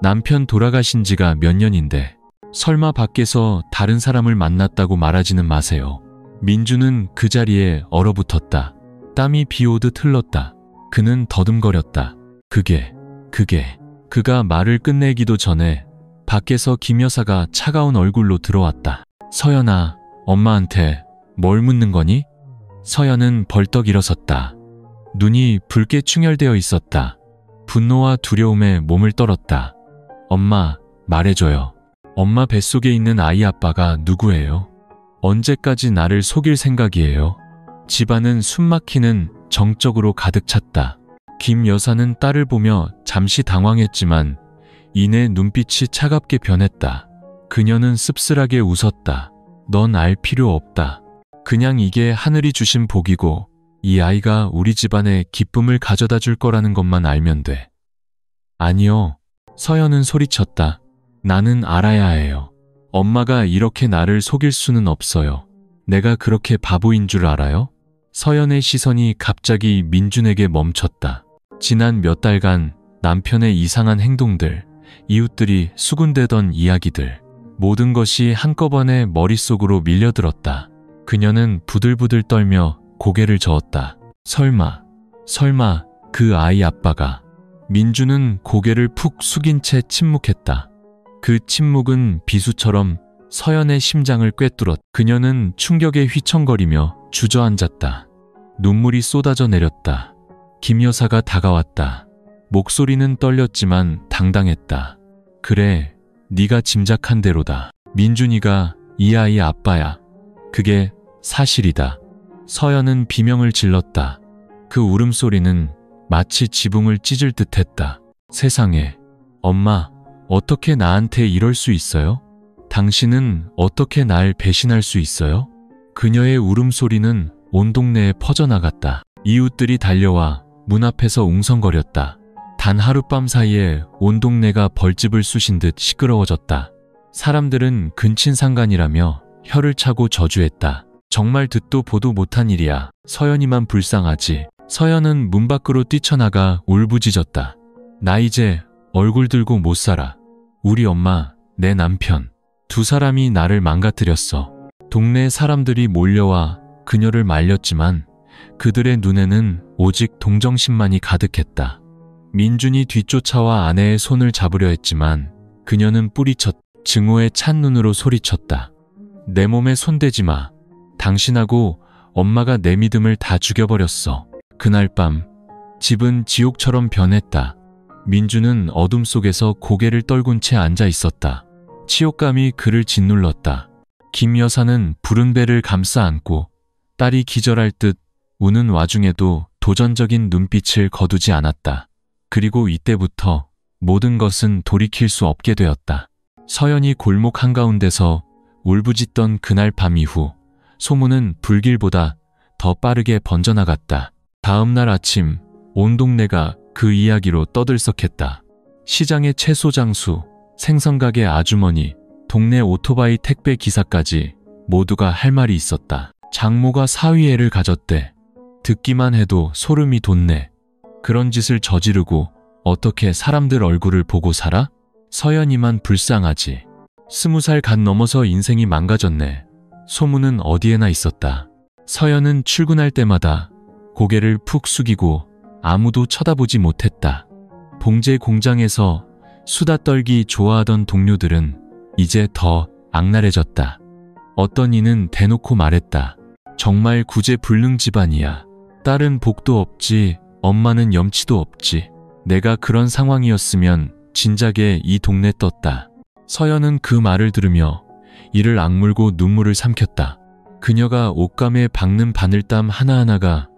남편 돌아가신 지가 몇 년인데 설마 밖에서 다른 사람을 만났다고 말하지는 마세요. 민주는 그 자리에 얼어붙었다. 땀이 비 오듯 흘렀다. 그는 더듬거렸다. 그가 말을 끝내기도 전에 밖에서 김 여사가 차가운 얼굴로 들어왔다. 서연아, 엄마한테 뭘 묻는 거니? 서연은 벌떡 일어섰다. 눈이 붉게 충혈되어 있었다. 분노와 두려움에 몸을 떨었다. 엄마, 말해줘요. 엄마 뱃속에 있는 아이 아빠가 누구예요? 언제까지 나를 속일 생각이에요? 집안은 숨막히는 정적으로 가득 찼다. 김 여사는 딸을 보며 잠시 당황했지만 이내 눈빛이 차갑게 변했다. 그녀는 씁쓸하게 웃었다. 넌 알 필요 없다. 그냥 이게 하늘이 주신 복이고 이 아이가 우리 집안에 기쁨을 가져다 줄 거라는 것만 알면 돼. 아니요. 서연은 소리쳤다. 나는 알아야 해요. 엄마가 이렇게 나를 속일 수는 없어요. 내가 그렇게 바보인 줄 알아요? 서연의 시선이 갑자기 민준에게 멈췄다. 지난 몇 달간 남편의 이상한 행동들, 이웃들이 수군대던 이야기들, 모든 것이 한꺼번에 머릿속으로 밀려들었다. 그녀는 부들부들 떨며 고개를 저었다. 설마 그 아이 아빠가. 민주는 고개를 푹 숙인 채 침묵했다. 그 침묵은 비수처럼 서연의 심장을 꿰뚫었다. 그녀는 충격에 휘청거리며 주저앉았다. 눈물이 쏟아져 내렸다. 김 여사가 다가왔다. 목소리는 떨렸지만 당당했다. 그래, 네가 짐작한 대로다. 민준이가 이 아이 아빠야. 그게 사실이다. 서연은 비명을 질렀다. 그 울음소리는 마치 지붕을 찢을 듯했다. 세상에, 엄마, 어떻게 나한테 이럴 수 있어요? 당신은 어떻게 날 배신할 수 있어요? 그녀의 울음소리는 온 동네에 퍼져나갔다. 이웃들이 달려와 문 앞에서 웅성거렸다. 단 하룻밤 사이에 온 동네가 벌집을 쑤신 듯 시끄러워졌다. 사람들은 근친상간이라며 혀를 차고 저주했다. 정말 듣도 보도 못한 일이야. 서연이만 불쌍하지. 서연은 문 밖으로 뛰쳐나가 울부짖었다. 나 이제 얼굴 들고 못 살아. 우리 엄마, 내 남편, 두 사람이 나를 망가뜨렸어. 동네 사람들이 몰려와 그녀를 말렸지만 그들의 눈에는 오직 동정심만이 가득했다. 민준이 뒤쫓아와 아내의 손을 잡으려 했지만 그녀는 뿌리쳤다. 증오에 찬 눈으로 소리쳤다. 내 몸에 손대지 마. 당신하고 엄마가 내 믿음을 다 죽여버렸어. 그날 밤 집은 지옥처럼 변했다. 민주는 어둠 속에서 고개를 떨군 채 앉아 있었다. 치욕감이 그를 짓눌렀다. 김 여사는 부른 배를 감싸 안고 딸이 기절할 듯 우는 와중에도 도전적인 눈빛을 거두지 않았다. 그리고 이때부터 모든 것은 돌이킬 수 없게 되었다. 서연이 골목 한가운데서 울부짖던 그날 밤 이후 소문은 불길보다 더 빠르게 번져나갔다. 다음 날 아침 온 동네가 그 이야기로 떠들썩했다. 시장의 채소 장수, 생선가게 아주머니, 동네 오토바이 택배 기사까지 모두가 할 말이 있었다. 장모가 사위애를 가졌대. 듣기만 해도 소름이 돋네. 그런 짓을 저지르고 어떻게 사람들 얼굴을 보고 살아? 서연이만 불쌍하지. 20살 갓 넘어서 인생이 망가졌네. 소문은 어디에나 있었다. 서연은 출근할 때마다 고개를 푹 숙이고 아무도 쳐다보지 못했다. 봉제 공장에서 수다 떨기 좋아하던 동료들은 이제 더 악랄해졌다. 어떤 이는 대놓고 말했다. 정말 구제불능 집안이야. 딸은 복도 없지, 엄마는 염치도 없지. 내가 그런 상황이었으면 진작에 이 동네 떴다. 서연은 그 말을 들으며 이를 악물고 눈물을 삼켰다. 그녀가 옷감에 박는 바늘땀 하나하나가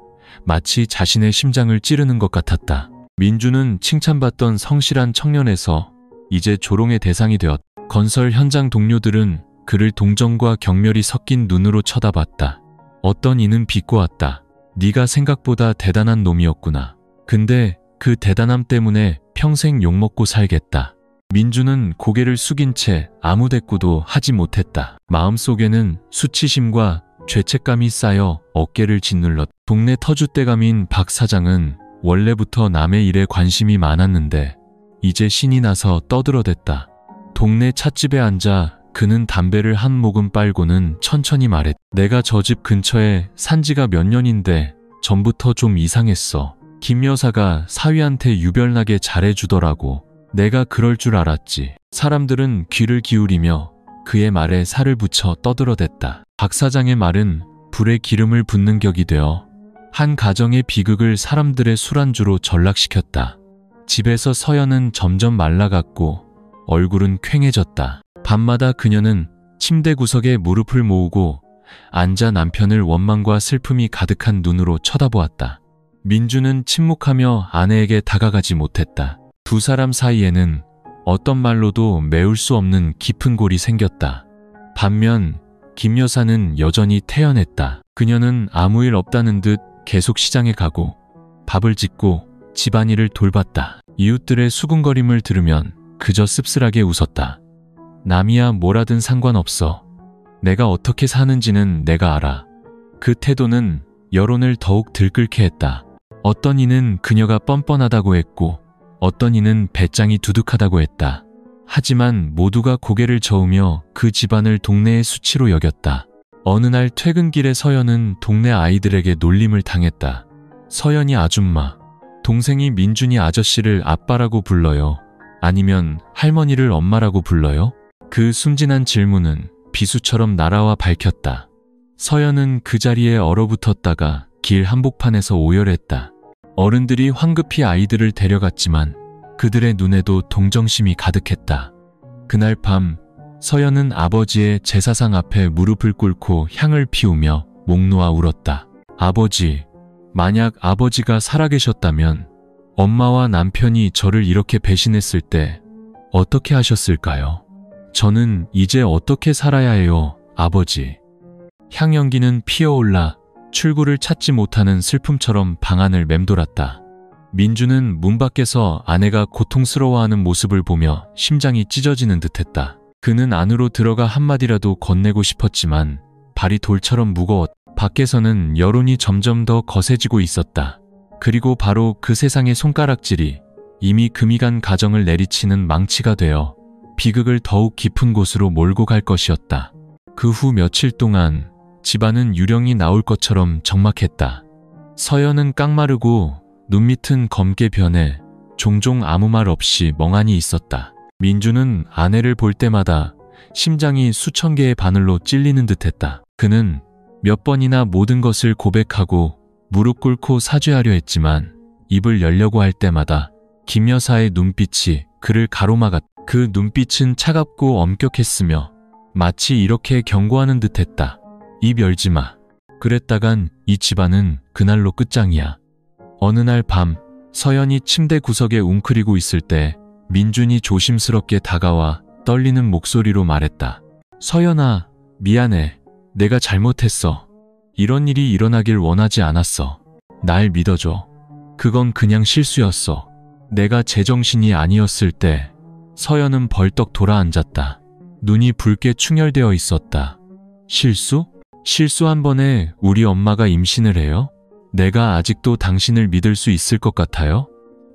마치 자신의 심장을 찌르는 것 같았다. 민주는 칭찬받던 성실한 청년에서 이제 조롱의 대상이 되었다. 건설 현장 동료들은 그를 동정과 경멸이 섞인 눈으로 쳐다봤다. 어떤 이는 비꼬았다. 네가 생각보다 대단한 놈이었구나. 근데 그 대단함 때문에 평생 욕먹고 살겠다. 민주는 고개를 숙인 채 아무 대꾸도 하지 못했다. 마음속에는 수치심과 죄책감이 쌓여 어깨를 짓눌렀다. 동네 터줏대감인 박 사장은 원래부터 남의 일에 관심이 많았는데 이제 신이 나서 떠들어댔다. 동네 찻집에 앉아 그는 담배를 한 모금 빨고는 천천히 말했다. 내가 저 집 근처에 산 지가 몇 년인데 전부터 좀 이상했어. 김 여사가 사위한테 유별나게 잘해주더라고. 내가 그럴 줄 알았지. 사람들은 귀를 기울이며 그의 말에 살을 붙여 떠들어댔다. 박 사장의 말은 불에 기름을 붓는 격이 되어 한 가정의 비극을 사람들의 술안주로 전락시켰다. 집에서 서연은 점점 말라갔고 얼굴은 퀭해졌다. 밤마다 그녀는 침대 구석에 무릎을 모으고 앉아 남편을 원망과 슬픔이 가득한 눈으로 쳐다보았다. 민주는 침묵하며 아내에게 다가가지 못했다. 두 사람 사이에는 어떤 말로도 메울 수 없는 깊은 골이 생겼다. 반면 김 여사는 여전히 태연했다. 그녀는 아무 일 없다는 듯 계속 시장에 가고 밥을 짓고 집안일을 돌봤다. 이웃들의 수군거림을 들으면 그저 씁쓸하게 웃었다. 남이야 뭐라든 상관없어. 내가 어떻게 사는지는 내가 알아. 그 태도는 여론을 더욱 들끓게 했다. 어떤 이는 그녀가 뻔뻔하다고 했고 어떤 이는 배짱이 두둑하다고 했다. 하지만 모두가 고개를 저으며 그 집안을 동네의 수치로 여겼다. 어느 날 퇴근길에 서연은 동네 아이들에게 놀림을 당했다. 서연이 아줌마, 동생이 민준이 아저씨를 아빠라고 불러요? 아니면 할머니를 엄마라고 불러요? 그 순진한 질문은 비수처럼 날아와 밝혔다. 서연은 그 자리에 얼어붙었다가 길 한복판에서 오열했다. 어른들이 황급히 아이들을 데려갔지만 그들의 눈에도 동정심이 가득했다. 그날 밤 서연은 아버지의 제사상 앞에 무릎을 꿇고 향을 피우며 목 놓아 울었다. 아버지, 만약 아버지가 살아계셨다면 엄마와 남편이 저를 이렇게 배신했을 때 어떻게 하셨을까요? 저는 이제 어떻게 살아야 해요, 아버지. 향연기는 피어올라 출구를 찾지 못하는 슬픔처럼 방안을 맴돌았다. 민주는 문 밖에서 아내가 고통스러워하는 모습을 보며 심장이 찢어지는 듯했다. 그는 안으로 들어가 한마디라도 건네고 싶었지만 발이 돌처럼 무거웠다. 밖에서는 여론이 점점 더 거세지고 있었다. 그리고 바로 그 세상의 손가락질이 이미 금이 간 가정을 내리치는 망치가 되어 비극을 더욱 깊은 곳으로 몰고 갈 것이었다. 그 후 며칠 동안 집안은 유령이 나올 것처럼 적막했다. 서연은 깡마르고 눈밑은 검게 변해 종종 아무 말 없이 멍하니 있었다. 민주는 아내를 볼 때마다 심장이 수천 개의 바늘로 찔리는 듯했다. 그는 몇 번이나 모든 것을 고백하고 무릎 꿇고 사죄하려 했지만 입을 열려고 할 때마다 김 여사의 눈빛이 그를 가로막았다. 그 눈빛은 차갑고 엄격했으며 마치 이렇게 경고하는 듯했다. 입 열지 마. 그랬다간 이 집안은 그날로 끝장이야. 어느 날 밤 서연이 침대 구석에 웅크리고 있을 때 민준이 조심스럽게 다가와 떨리는 목소리로 말했다. 서연아, 미안해. 내가 잘못했어. 이런 일이 일어나길 원하지 않았어. 날 믿어줘. 그건 그냥 실수였어. 내가 제정신이 아니었을 때 서연은 벌떡 돌아앉았다. 눈이 붉게 충혈되어 있었다. 실수? 실수 한 번에 우리 엄마가 임신을 해요? 내가 아직도 당신을 믿을 수 있을 것 같아요?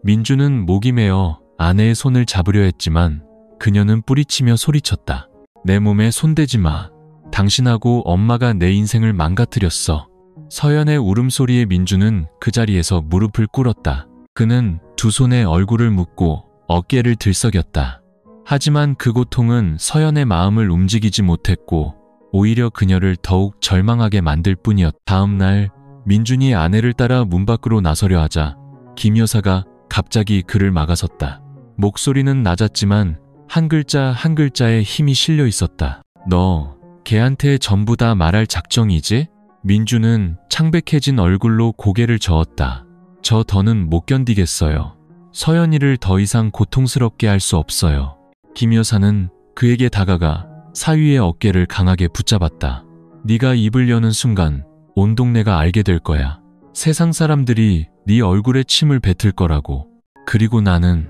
민주는 목이 메어 아내의 손을 잡으려 했지만 그녀는 뿌리치며 소리쳤다. 내 몸에 손대지 마. 당신하고 엄마가 내 인생을 망가뜨렸어. 서연의 울음소리에 민주는 그 자리에서 무릎을 꿇었다. 그는 두 손에 얼굴을 묻고 어깨를 들썩였다. 하지만 그 고통은 서연의 마음을 움직이지 못했고 오히려 그녀를 더욱 절망하게 만들 뿐이었다. 다음 날 민준이 아내를 따라 문 밖으로 나서려 하자 김 여사가 갑자기 그를 막아섰다. 목소리는 낮았지만 한 글자 한 글자에 힘이 실려 있었다. 너 걔한테 전부 다 말할 작정이지? 민주는 창백해진 얼굴로 고개를 저었다. 저 더는 못 견디겠어요. 서연이를 더 이상 고통스럽게 할 수 없어요. 김 여사는 그에게 다가가 사위의 어깨를 강하게 붙잡았다. 네가 입을 여는 순간 온 동네가 알게 될 거야. 세상 사람들이 네 얼굴에 침을 뱉을 거라고. 그리고 나는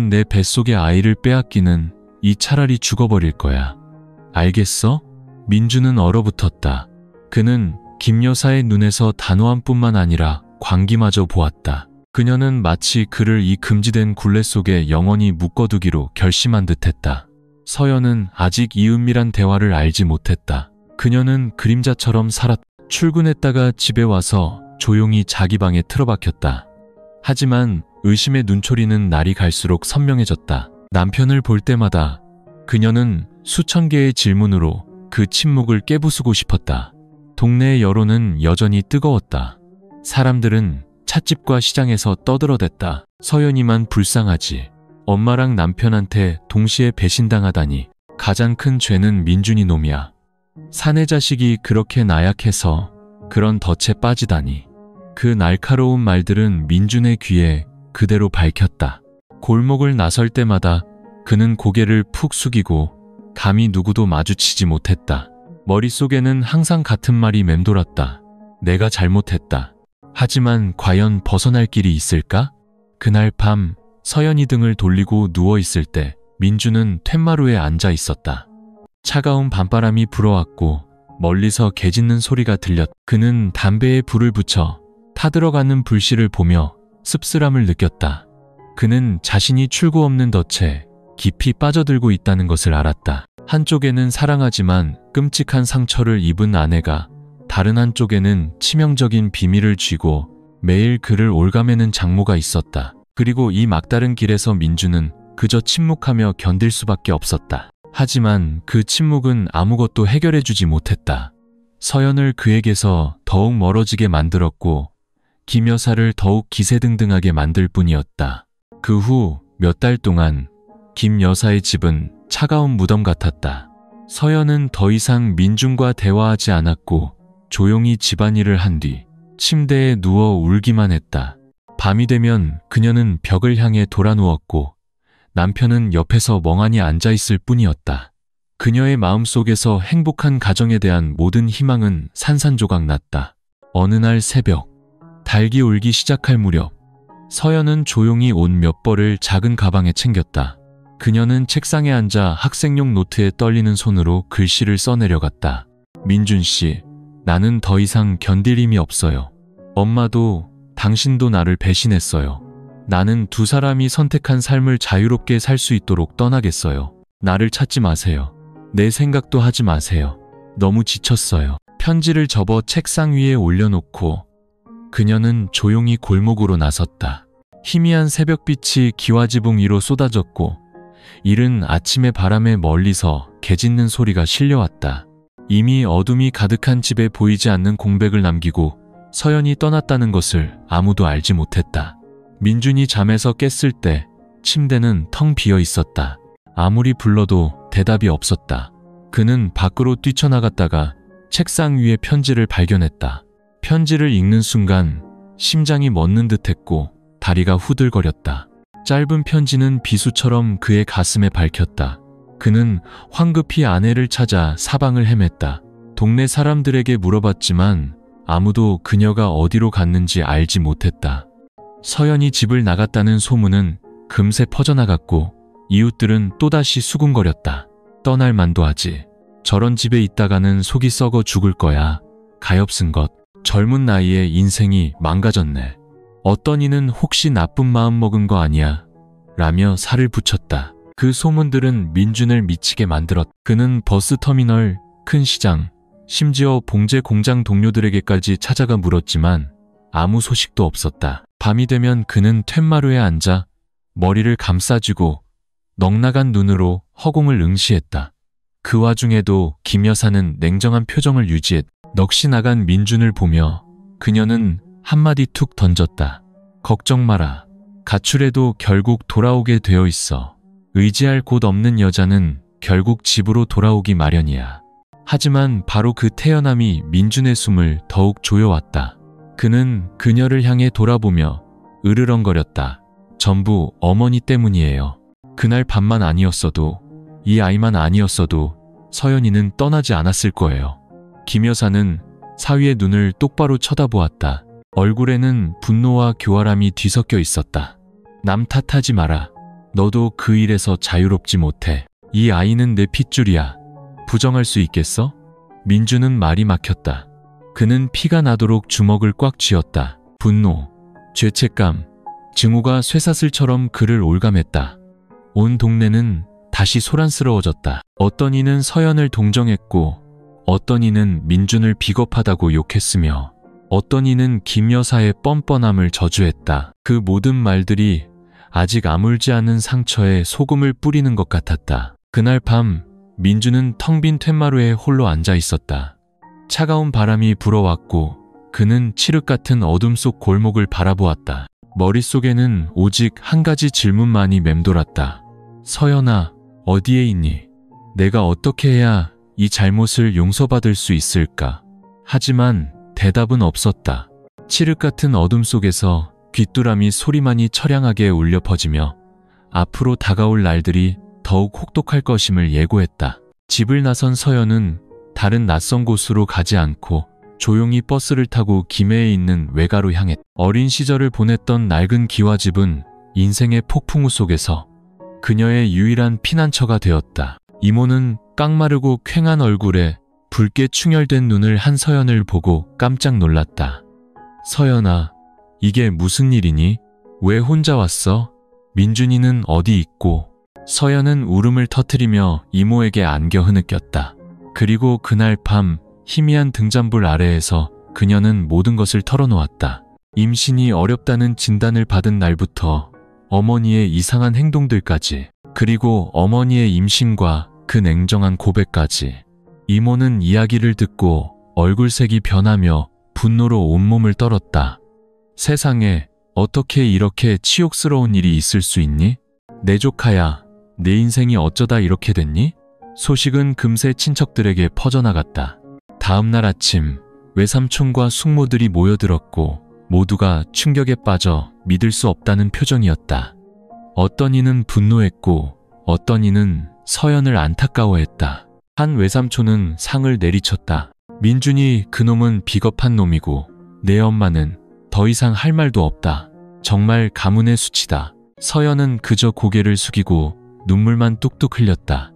내 뱃속의 아이를 빼앗기는 이 차라리 죽어버릴 거야. 알겠어? 민주는 얼어붙었다. 그는 김 여사의 눈에서 단호함뿐만 아니라 광기마저 보았다. 그녀는 마치 그를 이 금지된 굴레 속에 영원히 묶어두기로 결심한 듯했다. 서연은 아직 이 은밀한 대화를 알지 못했다. 그녀는 그림자처럼 살았다. 출근했다가 집에 와서 조용히 자기 방에 틀어박혔다. 하지만 의심의 눈초리는 날이 갈수록 선명해졌다. 남편을 볼 때마다 그녀는 수천 개의 질문으로 그 침묵을 깨부수고 싶었다. 동네의 여론은 여전히 뜨거웠다. 사람들은 찻집과 시장에서 떠들어댔다. 서연이만 불쌍하지. 엄마랑 남편한테 동시에 배신당하다니. 가장 큰 죄는 민준이 놈이야. 사내 자식이 그렇게 나약해서 그런 덫에 빠지다니. 그 날카로운 말들은 민준의 귀에 그대로 밝혔다. 골목을 나설 때마다 그는 고개를 푹 숙이고 감히 누구도 마주치지 못했다. 머릿속에는 항상 같은 말이 맴돌았다. 내가 잘못했다. 하지만 과연 벗어날 길이 있을까? 그날 밤 서연이 등을 돌리고 누워있을 때 민주는 툇마루에 앉아 있었다. 차가운 밤바람이 불어왔고 멀리서 개 짖는 소리가 들렸다. 그는 담배에 불을 붙여 타들어가는 불씨를 보며 씁쓸함을 느꼈다. 그는 자신이 출구 없는 덫에 깊이 빠져들고 있다는 것을 알았다. 한쪽에는 사랑하지만 끔찍한 상처를 입은 아내가, 다른 한쪽에는 치명적인 비밀을 쥐고 매일 그를 올가매는 장모가 있었다. 그리고 이 막다른 길에서 민주는 그저 침묵하며 견딜 수밖에 없었다. 하지만 그 침묵은 아무것도 해결해주지 못했다. 서연을 그에게서 더욱 멀어지게 만들었고 김 여사를 더욱 기세등등하게 만들 뿐이었다. 그 후 몇 달 동안 김 여사의 집은 차가운 무덤 같았다. 서연은 더 이상 민준과 대화하지 않았고 조용히 집안일을 한 뒤 침대에 누워 울기만 했다. 밤이 되면 그녀는 벽을 향해 돌아 누웠고 남편은 옆에서 멍하니 앉아있을 뿐이었다. 그녀의 마음속에서 행복한 가정에 대한 모든 희망은 산산조각 났다. 어느 날 새벽, 닭이 울기 시작할 무렵 서연은 조용히 옷 몇 벌을 작은 가방에 챙겼다. 그녀는 책상에 앉아 학생용 노트에 떨리는 손으로 글씨를 써내려갔다. 민준 씨, 나는 더 이상 견딜 힘이 없어요. 엄마도 당신도 나를 배신했어요. 나는 두 사람이 선택한 삶을 자유롭게 살 수 있도록 떠나겠어요. 나를 찾지 마세요. 내 생각도 하지 마세요. 너무 지쳤어요. 편지를 접어 책상 위에 올려놓고 그녀는 조용히 골목으로 나섰다. 희미한 새벽빛이 기와지붕 위로 쏟아졌고 이른 아침의 바람에 멀리서 개 짖는 소리가 실려왔다. 이미 어둠이 가득한 집에 보이지 않는 공백을 남기고 서연이 떠났다는 것을 아무도 알지 못했다. 민준이 잠에서 깼을 때 침대는 텅 비어 있었다. 아무리 불러도 대답이 없었다. 그는 밖으로 뛰쳐나갔다가 책상 위에 편지를 발견했다. 편지를 읽는 순간 심장이 멎는 듯했고 다리가 후들거렸다. 짧은 편지는 비수처럼 그의 가슴에 밝혔다. 그는 황급히 아내를 찾아 사방을 헤맸다. 동네 사람들에게 물어봤지만 아무도 그녀가 어디로 갔는지 알지 못했다. 서연이 집을 나갔다는 소문은 금세 퍼져나갔고 이웃들은 또다시 수군거렸다. 떠날 만도 하지. 저런 집에 있다가는 속이 썩어 죽을 거야. 가엾은 것. 젊은 나이에 인생이 망가졌네. 어떤 이는 혹시 나쁜 마음 먹은 거 아니야? 라며 살을 붙였다. 그 소문들은 민준을 미치게 만들었다. 그는 버스터미널, 큰 시장, 심지어 봉제 공장 동료들에게까지 찾아가 물었지만 아무 소식도 없었다. 밤이 되면 그는 툇마루에 앉아 머리를 감싸쥐고 넉나간 눈으로 허공을 응시했다. 그 와중에도 김 여사는 냉정한 표정을 유지했다. 넋이 나간 민준을 보며 그녀는 한마디 툭 던졌다. 걱정 마라. 가출해도 결국 돌아오게 되어 있어. 의지할 곳 없는 여자는 결국 집으로 돌아오기 마련이야. 하지만 바로 그 태연함이 민준의 숨을 더욱 조여왔다. 그는 그녀를 향해 돌아보며 으르렁거렸다. 전부 어머니 때문이에요. 그날 밤만 아니었어도, 이 아이만 아니었어도 서연이는 떠나지 않았을 거예요. 김 여사는 사위의 눈을 똑바로 쳐다보았다. 얼굴에는 분노와 교활함이 뒤섞여 있었다. 남 탓하지 마라. 너도 그 일에서 자유롭지 못해. 이 아이는 내 핏줄이야. 부정할 수 있겠어? 민준은 말이 막혔다. 그는 피가 나도록 주먹을 꽉 쥐었다. 분노, 죄책감, 증오가 쇠사슬처럼 그를 올감했다. 온 동네는 다시 소란스러워졌다. 어떤 이는 서연을 동정했고 어떤 이는 민준을 비겁하다고 욕했으며 어떤 이는 김 여사의 뻔뻔함을 저주했다. 그 모든 말들이 아직 아물지 않은 상처에 소금을 뿌리는 것 같았다. 그날 밤 민준은 텅 빈 툇마루에 홀로 앉아 있었다. 차가운 바람이 불어왔고 그는 칠흑 같은 어둠 속 골목을 바라보았다. 머릿속에는 오직 한 가지 질문만이 맴돌았다. 서연아, 어디에 있니? 내가 어떻게 해야 이 잘못을 용서받을 수 있을까? 하지만 대답은 없었다. 칠흑 같은 어둠 속에서 귀뚜라미 소리만이 처량하게 울려 퍼지며 앞으로 다가올 날들이 더욱 혹독할 것임을 예고했다. 집을 나선 서연은 다른 낯선 곳으로 가지 않고 조용히 버스를 타고 김해에 있는 외가로 향했다. 어린 시절을 보냈던 낡은 기와집은 인생의 폭풍우 속에서 그녀의 유일한 피난처가 되었다. 이모는 깡마르고 퀭한 얼굴에 붉게 충혈된 눈을 한 서연을 보고 깜짝 놀랐다. 서연아, 이게 무슨 일이니? 왜 혼자 왔어? 민준이는 어디 있고? 서연은 울음을 터뜨리며 이모에게 안겨 흐느꼈다. 그리고 그날 밤 희미한 등잔불 아래에서 그녀는 모든 것을 털어놓았다. 임신이 어렵다는 진단을 받은 날부터 어머니의 이상한 행동들까지, 그리고 어머니의 임신과 그 냉정한 고백까지. 이모는 이야기를 듣고 얼굴색이 변하며 분노로 온몸을 떨었다. 세상에 어떻게 이렇게 치욕스러운 일이 있을 수 있니? 내 조카야, 내 인생이 어쩌다 이렇게 됐니? 소식은 금세 친척들에게 퍼져나갔다. 다음 날 아침 외삼촌과 숙모들이 모여들었고 모두가 충격에 빠져 믿을 수 없다는 표정이었다. 어떤 이는 분노했고 어떤 이는 서연을 안타까워했다. 한 외삼촌은 상을 내리쳤다. 민준이 그놈은 비겁한 놈이고 내 엄마는 더 이상 할 말도 없다. 정말 가문의 수치다. 서연은 그저 고개를 숙이고 눈물만 뚝뚝 흘렸다.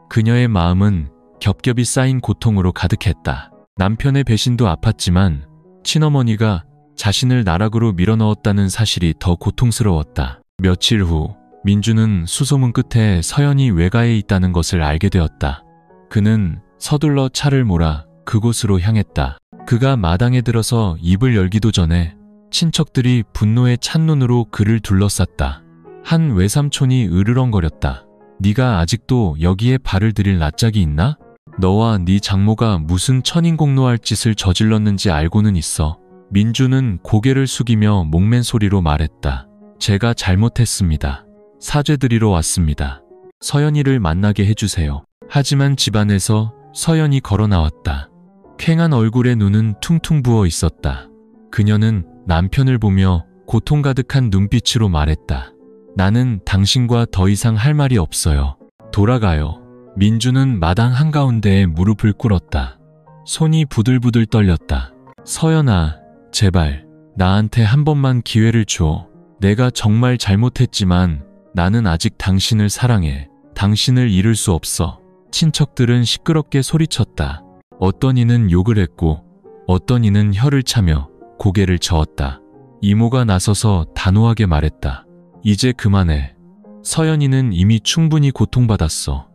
그녀의 마음은 겹겹이 쌓인 고통으로 가득했다. 남편의 배신도 아팠지만 친어머니가 자신을 나락으로 밀어넣었다는 사실이 더 고통스러웠다. 며칠 후 민준은 수소문 끝에 서연이 외가에 있다는 것을 알게 되었다. 그는 서둘러 차를 몰아 그곳으로 향했다. 그가 마당에 들어서 입을 열기도 전에 친척들이 분노에 찬 눈으로 그를 둘러쌌다. 한 외삼촌이 으르렁거렸다. 네가 아직도 여기에 발을 들일 낯짝이 있나? 너와 네 장모가 무슨 천인공노할 짓을 저질렀는지 알고는 있어. 민준은 고개를 숙이며 목맨 소리로 말했다. 제가 잘못했습니다. 사죄드리러 왔습니다. 서연이를 만나게 해주세요. 하지만 집안에서 서연이 걸어 나왔다. 퀭한 얼굴에 눈은 퉁퉁 부어 있었다. 그녀는 남편을 보며 고통 가득한 눈빛으로 말했다. 나는 당신과 더 이상 할 말이 없어요. 돌아가요. 민주는 마당 한가운데에 무릎을 꿇었다. 손이 부들부들 떨렸다. 서연아, 제발 나한테 한 번만 기회를 줘. 내가 정말 잘못했지만 나는 아직 당신을 사랑해. 당신을 잃을 수 없어. 친척들은 시끄럽게 소리쳤다. 어떤 이는 욕을 했고 어떤 이는 혀를 차며 고개를 저었다. 이모가 나서서 단호하게 말했다. 이제 그만해. 서연이는 이미 충분히 고통받았어.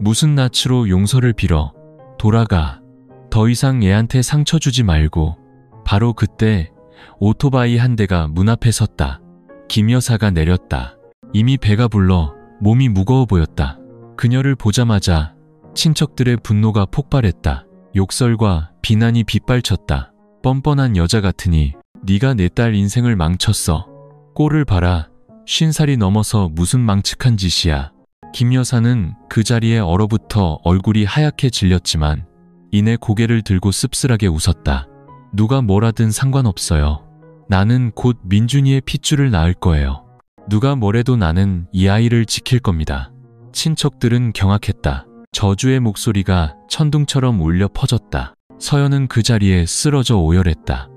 무슨 낯으로 용서를 빌어. 돌아가. 더 이상 얘한테 상처 주지 말고. 바로 그때 오토바이 한 대가 문 앞에 섰다. 김 여사가 내렸다. 이미 배가 불러 몸이 무거워 보였다. 그녀를 보자마자 친척들의 분노가 폭발했다. 욕설과 비난이 빗발쳤다. 뻔뻔한 여자 같으니 네가 내 딸 인생을 망쳤어. 꼴을 봐라. 50살이 넘어서 무슨 망측한 짓이야. 김 여사는 그 자리에 얼어붙어 얼굴이 하얗게 질렸지만 이내 고개를 들고 씁쓸하게 웃었다. 누가 뭐라든 상관없어요. 나는 곧 민준이의 핏줄을 낳을 거예요. 누가 뭐래도 나는 이 아이를 지킬 겁니다. 친척들은 경악했다. 저주의 목소리가 천둥처럼 울려 퍼졌다. 서연은 그 자리에 쓰러져 오열했다.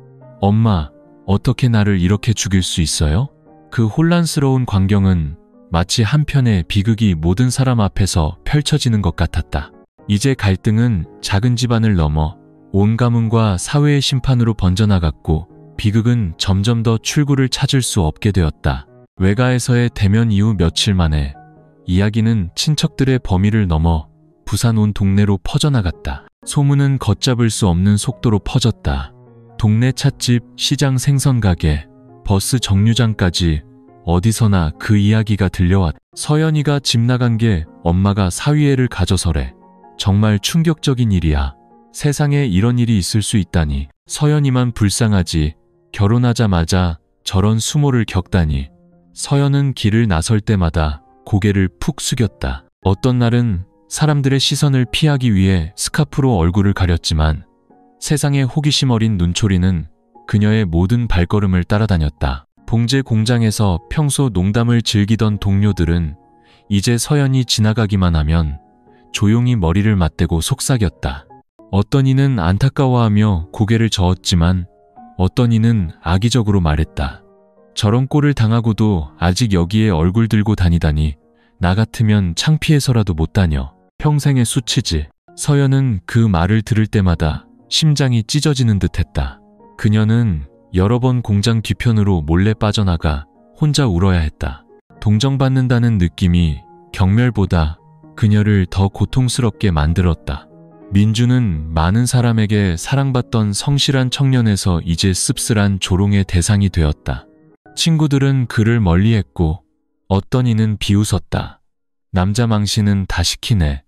엄마, 어떻게 나를 이렇게 죽일 수 있어요? 그 혼란스러운 광경은 마치 한편의 비극이 모든 사람 앞에서 펼쳐지는 것 같았다. 이제 갈등은 작은 집안을 넘어 온 가문과 사회의 심판으로 번져나갔고 비극은 점점 더 출구를 찾을 수 없게 되었다. 외가에서의 대면 이후 며칠 만에 이야기는 친척들의 범위를 넘어 부산 온 동네로 퍼져나갔다. 소문은 걷잡을 수 없는 속도로 퍼졌다. 동네 찻집, 시장 생선가게, 버스 정류장까지 어디서나 그 이야기가 들려왔다. 서연이가 집 나간 게 엄마가 사위애를 가져서래. 정말 충격적인 일이야. 세상에 이런 일이 있을 수 있다니. 서연이만 불쌍하지. 결혼하자마자 저런 수모를 겪다니. 서연은 길을 나설 때마다 고개를 푹 숙였다. 어떤 날은 사람들의 시선을 피하기 위해 스카프로 얼굴을 가렸지만 세상의 호기심 어린 눈초리는 그녀의 모든 발걸음을 따라다녔다. 봉제 공장에서 평소 농담을 즐기던 동료들은 이제 서연이 지나가기만 하면 조용히 머리를 맞대고 속삭였다. 어떤 이는 안타까워하며 고개를 저었지만 어떤 이는 악의적으로 말했다. 저런 꼴을 당하고도 아직 여기에 얼굴 들고 다니다니. 나 같으면 창피해서라도 못 다녀. 평생의 수치지. 서연은 그 말을 들을 때마다 심장이 찢어지는 듯했다. 그녀는 여러 번 공장 뒤편으로 몰래 빠져나가 혼자 울어야 했다. 동정받는다는 느낌이 경멸보다 그녀를 더 고통스럽게 만들었다. 민주는 많은 사람에게 사랑받던 성실한 청년에서 이제 씁쓸한 조롱의 대상이 되었다. 친구들은 그를 멀리했고 어떤 이는 비웃었다. 남자 망신은 다 시키네.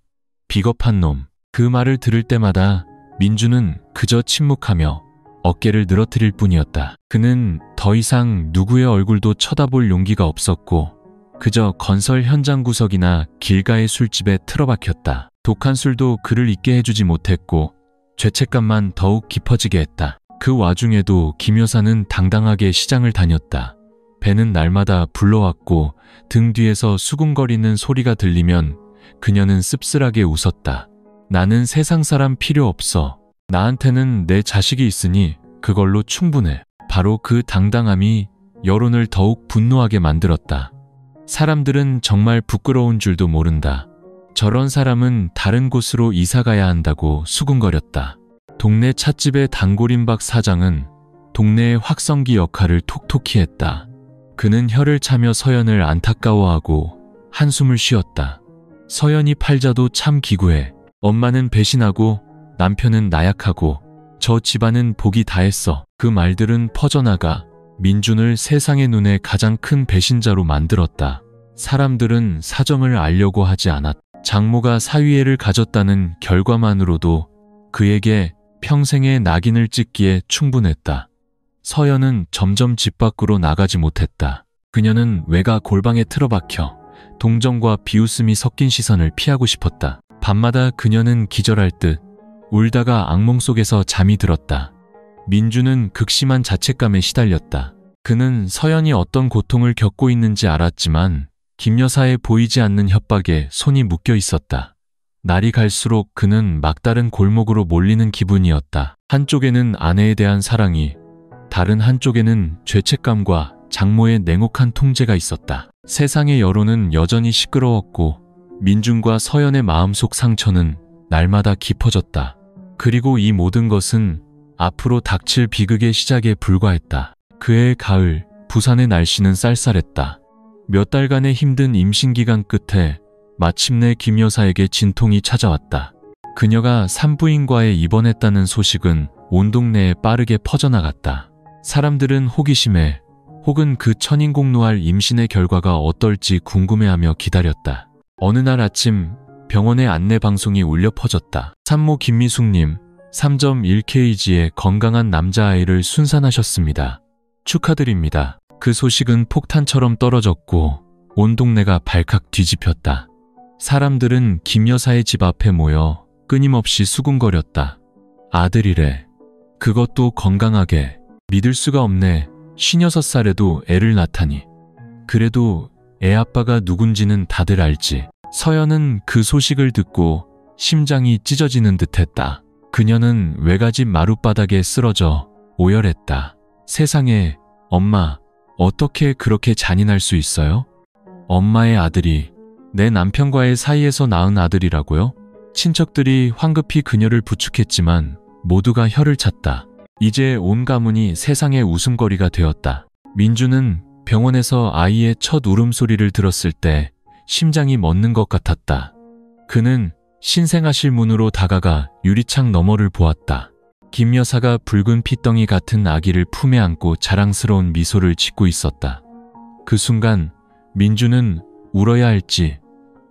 비겁한 놈. 그 말을 들을 때마다 민주는 그저 침묵하며 어깨를 늘어뜨릴 뿐이었다. 그는 더 이상 누구의 얼굴도 쳐다볼 용기가 없었고 그저 건설 현장 구석이나 길가의 술집에 틀어박혔다. 독한 술도 그를 잊게 해주지 못했고 죄책감만 더욱 깊어지게 했다. 그 와중에도 김 여사는 당당하게 시장을 다녔다. 배는 날마다 불러왔고 등 뒤에서 수군거리는 소리가 들리면 그녀는 씁쓸하게 웃었다. 나는 세상 사람 필요 없어. 나한테는 내 자식이 있으니 그걸로 충분해. 바로 그 당당함이 여론을 더욱 분노하게 만들었다. 사람들은 정말 부끄러운 줄도 모른다. 저런 사람은 다른 곳으로 이사가야 한다고 수군거렸다. 동네 찻집의 단골임박 사장은 동네의 확성기 역할을 톡톡히 했다. 그는 혀를 차며 서연을 안타까워하고 한숨을 쉬었다. 서연이 팔자도 참 기구해. 엄마는 배신하고 남편은 나약하고 저 집안은 복이 다했어. 그 말들은 퍼져나가 민준을 세상의 눈에 가장 큰 배신자로 만들었다. 사람들은 사정을 알려고 하지 않았다. 장모가 사위애를 가졌다는 결과만으로도 그에게 평생의 낙인을 찍기에 충분했다. 서연은 점점 집 밖으로 나가지 못했다. 그녀는 외가 골방에 틀어박혀 동정과 비웃음이 섞인 시선을 피하고 싶었다. 밤마다 그녀는 기절할 듯 울다가 악몽 속에서 잠이 들었다. 민주는 극심한 자책감에 시달렸다. 그는 서연이 어떤 고통을 겪고 있는지 알았지만 김 여사의 보이지 않는 협박에 손이 묶여 있었다. 날이 갈수록 그는 막다른 골목으로 몰리는 기분이었다. 한쪽에는 아내에 대한 사랑이, 다른 한쪽에는 죄책감과 장모의 냉혹한 통제가 있었다. 세상의 여론은 여전히 시끄러웠고 민준과 서연의 마음속 상처는 날마다 깊어졌다. 그리고 이 모든 것은 앞으로 닥칠 비극의 시작에 불과했다. 그해 가을, 부산의 날씨는 쌀쌀했다. 몇 달간의 힘든 임신기간 끝에 마침내 김 여사에게 진통이 찾아왔다. 그녀가 산부인과에 입원했다는 소식은 온 동네에 빠르게 퍼져나갔다. 사람들은 호기심에 혹은 그 천인공노할 임신의 결과가 어떨지 궁금해하며 기다렸다. 어느 날 아침 병원의 안내 방송이 울려 퍼졌다. 산모 김미숙님, 3.1kg의 건강한 남자아이를 순산하셨습니다. 축하드립니다. 그 소식은 폭탄처럼 떨어졌고 온 동네가 발칵 뒤집혔다. 사람들은 김 여사의 집 앞에 모여 끊임없이 수군거렸다. 아들이래. 그것도 건강하게. 믿을 수가 없네. 56살에도 애를 낳다니. 그래도 애 아빠가 누군지는 다들 알지. 서연은 그 소식을 듣고 심장이 찢어지는 듯했다. 그녀는 외가집 마룻바닥에 쓰러져 오열했다. 세상에, 엄마, 어떻게 그렇게 잔인할 수 있어요? 엄마의 아들이 내 남편과의 사이에서 낳은 아들이라고요? 친척들이 황급히 그녀를 부축했지만 모두가 혀를 찼다. 이제 온 가문이 세상의 웃음거리가 되었다. 민주는 병원에서 아이의 첫 울음소리를 들었을 때 심장이 멎는 것 같았다. 그는 신생아실 문으로 다가가 유리창 너머를 보았다. 김 여사가 붉은 핏덩이 같은 아기를 품에 안고 자랑스러운 미소를 짓고 있었다. 그 순간 민주는 울어야 할지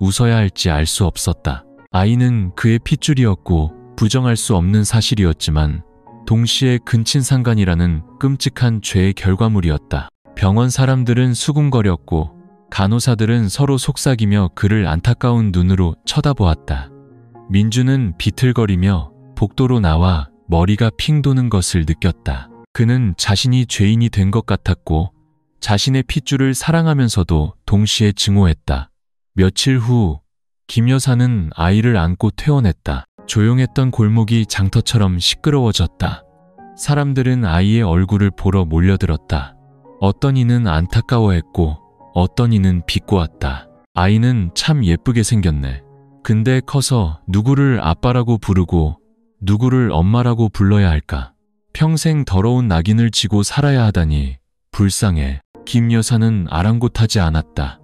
웃어야 할지 알 수 없었다. 아이는 그의 핏줄이었고 부정할 수 없는 사실이었지만 동시에 근친상간이라는 끔찍한 죄의 결과물이었다. 병원 사람들은 수군거렸고 간호사들은 서로 속삭이며 그를 안타까운 눈으로 쳐다보았다. 민주는 비틀거리며 복도로 나와 머리가 핑 도는 것을 느꼈다. 그는 자신이 죄인이 된 것 같았고 자신의 핏줄을 사랑하면서도 동시에 증오했다. 며칠 후 김 여사는 아이를 안고 퇴원했다. 조용했던 골목이 장터처럼 시끄러워졌다. 사람들은 아이의 얼굴을 보러 몰려들었다. 어떤 이는 안타까워했고 어떤 이는 비꼬았다. 아이는 참 예쁘게 생겼네. 근데 커서 누구를 아빠라고 부르고 누구를 엄마라고 불러야 할까? 평생 더러운 낙인을 지고 살아야 하다니 불쌍해. 김 여사는 아랑곳하지 않았다.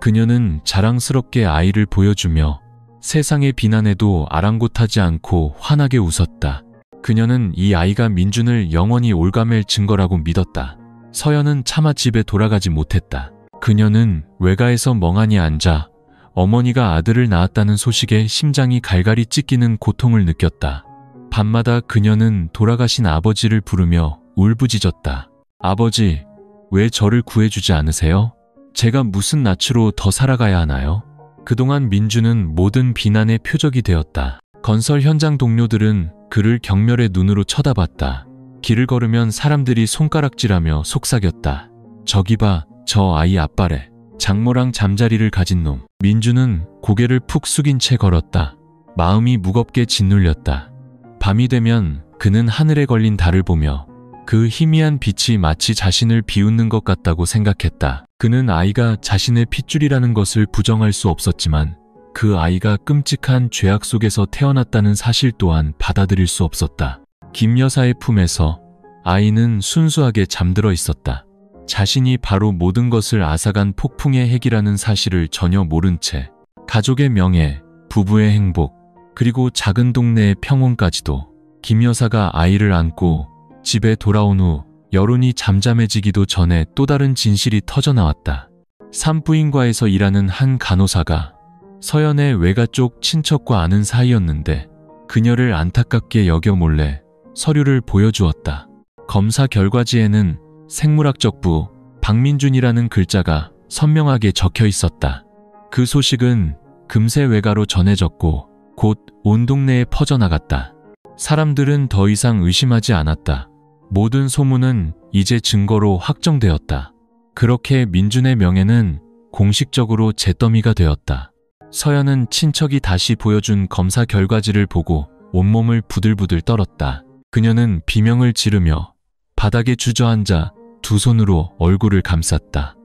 그녀는 자랑스럽게 아이를 보여주며 세상의 비난에도 아랑곳하지 않고 환하게 웃었다. 그녀는 이 아이가 민준을 영원히 올가맬 증거라고 믿었다. 서연은 차마 집에 돌아가지 못했다. 그녀는 외가에서 멍하니 앉아 어머니가 아들을 낳았다는 소식에 심장이 갈갈이 찢기는 고통을 느꼈다. 밤마다 그녀는 돌아가신 아버지를 부르며 울부짖었다. 아버지, 왜 저를 구해주지 않으세요? 제가 무슨 낯으로 더 살아가야 하나요? 그동안 민주는 모든 비난의 표적이 되었다. 건설 현장 동료들은 그를 경멸의 눈으로 쳐다봤다. 길을 걸으면 사람들이 손가락질하며 속삭였다. 저기 봐, 저 아이 아빠래. 장모랑 잠자리를 가진 놈. 민주는 고개를 푹 숙인 채 걸었다. 마음이 무겁게 짓눌렸다. 밤이 되면 그는 하늘에 걸린 달을 보며 그 희미한 빛이 마치 자신을 비웃는 것 같다고 생각했다. 그는 아이가 자신의 핏줄이라는 것을 부정할 수 없었지만 그 아이가 끔찍한 죄악 속에서 태어났다는 사실 또한 받아들일 수 없었다. 김 여사의 품에서 아이는 순수하게 잠들어 있었다. 자신이 바로 모든 것을 앗아간 폭풍의 핵이라는 사실을 전혀 모른 채 가족의 명예, 부부의 행복, 그리고 작은 동네의 평온까지도. 김 여사가 아이를 안고 집에 돌아온 후 여론이 잠잠해지기도 전에 또 다른 진실이 터져나왔다. 산부인과에서 일하는 한 간호사가 서연의 외가 쪽 친척과 아는 사이였는데 그녀를 안타깝게 여겨 몰래 서류를 보여주었다. 검사 결과지에는 생물학적 부, 박민준이라는 글자가 선명하게 적혀 있었다. 그 소식은 금세 외가로 전해졌고 곧 온 동네에 퍼져나갔다. 사람들은 더 이상 의심하지 않았다. 모든 소문은 이제 증거로 확정되었다. 그렇게 민준의 명예는 공식적으로 잿더미가 되었다. 서연은 친척이 다시 보여준 검사 결과지를 보고 온몸을 부들부들 떨었다. 그녀는 비명을 지르며 바닥에 주저앉아 두 손으로 얼굴을 감쌌다.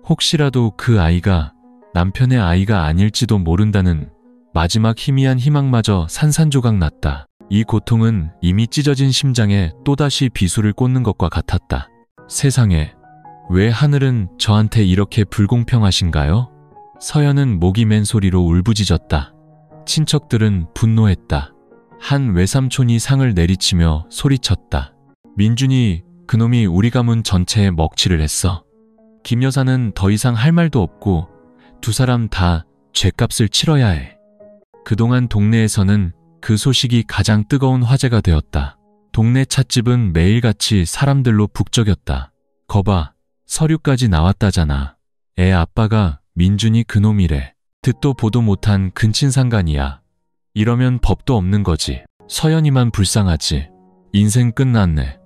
혹시라도 그 아이가 남편의 아이가 아닐지도 모른다는 마지막 희미한 희망마저 산산조각 났다. 이 고통은 이미 찢어진 심장에 또다시 비수를 꽂는 것과 같았다. 세상에, 왜 하늘은 저한테 이렇게 불공평하신가요? 서연은 목이 맨 소리로 울부짖었다. 친척들은 분노했다. 한 외삼촌이 상을 내리치며 소리쳤다. 민준이, 그놈이 우리 가문 전체에 먹칠을 했어. 김 여사는 더 이상 할 말도 없고 두 사람 다 죗값을 치러야 해. 그동안 동네에서는 그 소식이 가장 뜨거운 화제가 되었다. 동네 찻집은 매일같이 사람들로 북적였다. 거봐, 서류까지 나왔다잖아. 애 아빠가 민준이 그놈이래. 듣도 보도 못한 근친상간이야. 이러면 법도 없는 거지. 서연이만 불쌍하지. 인생 끝났네.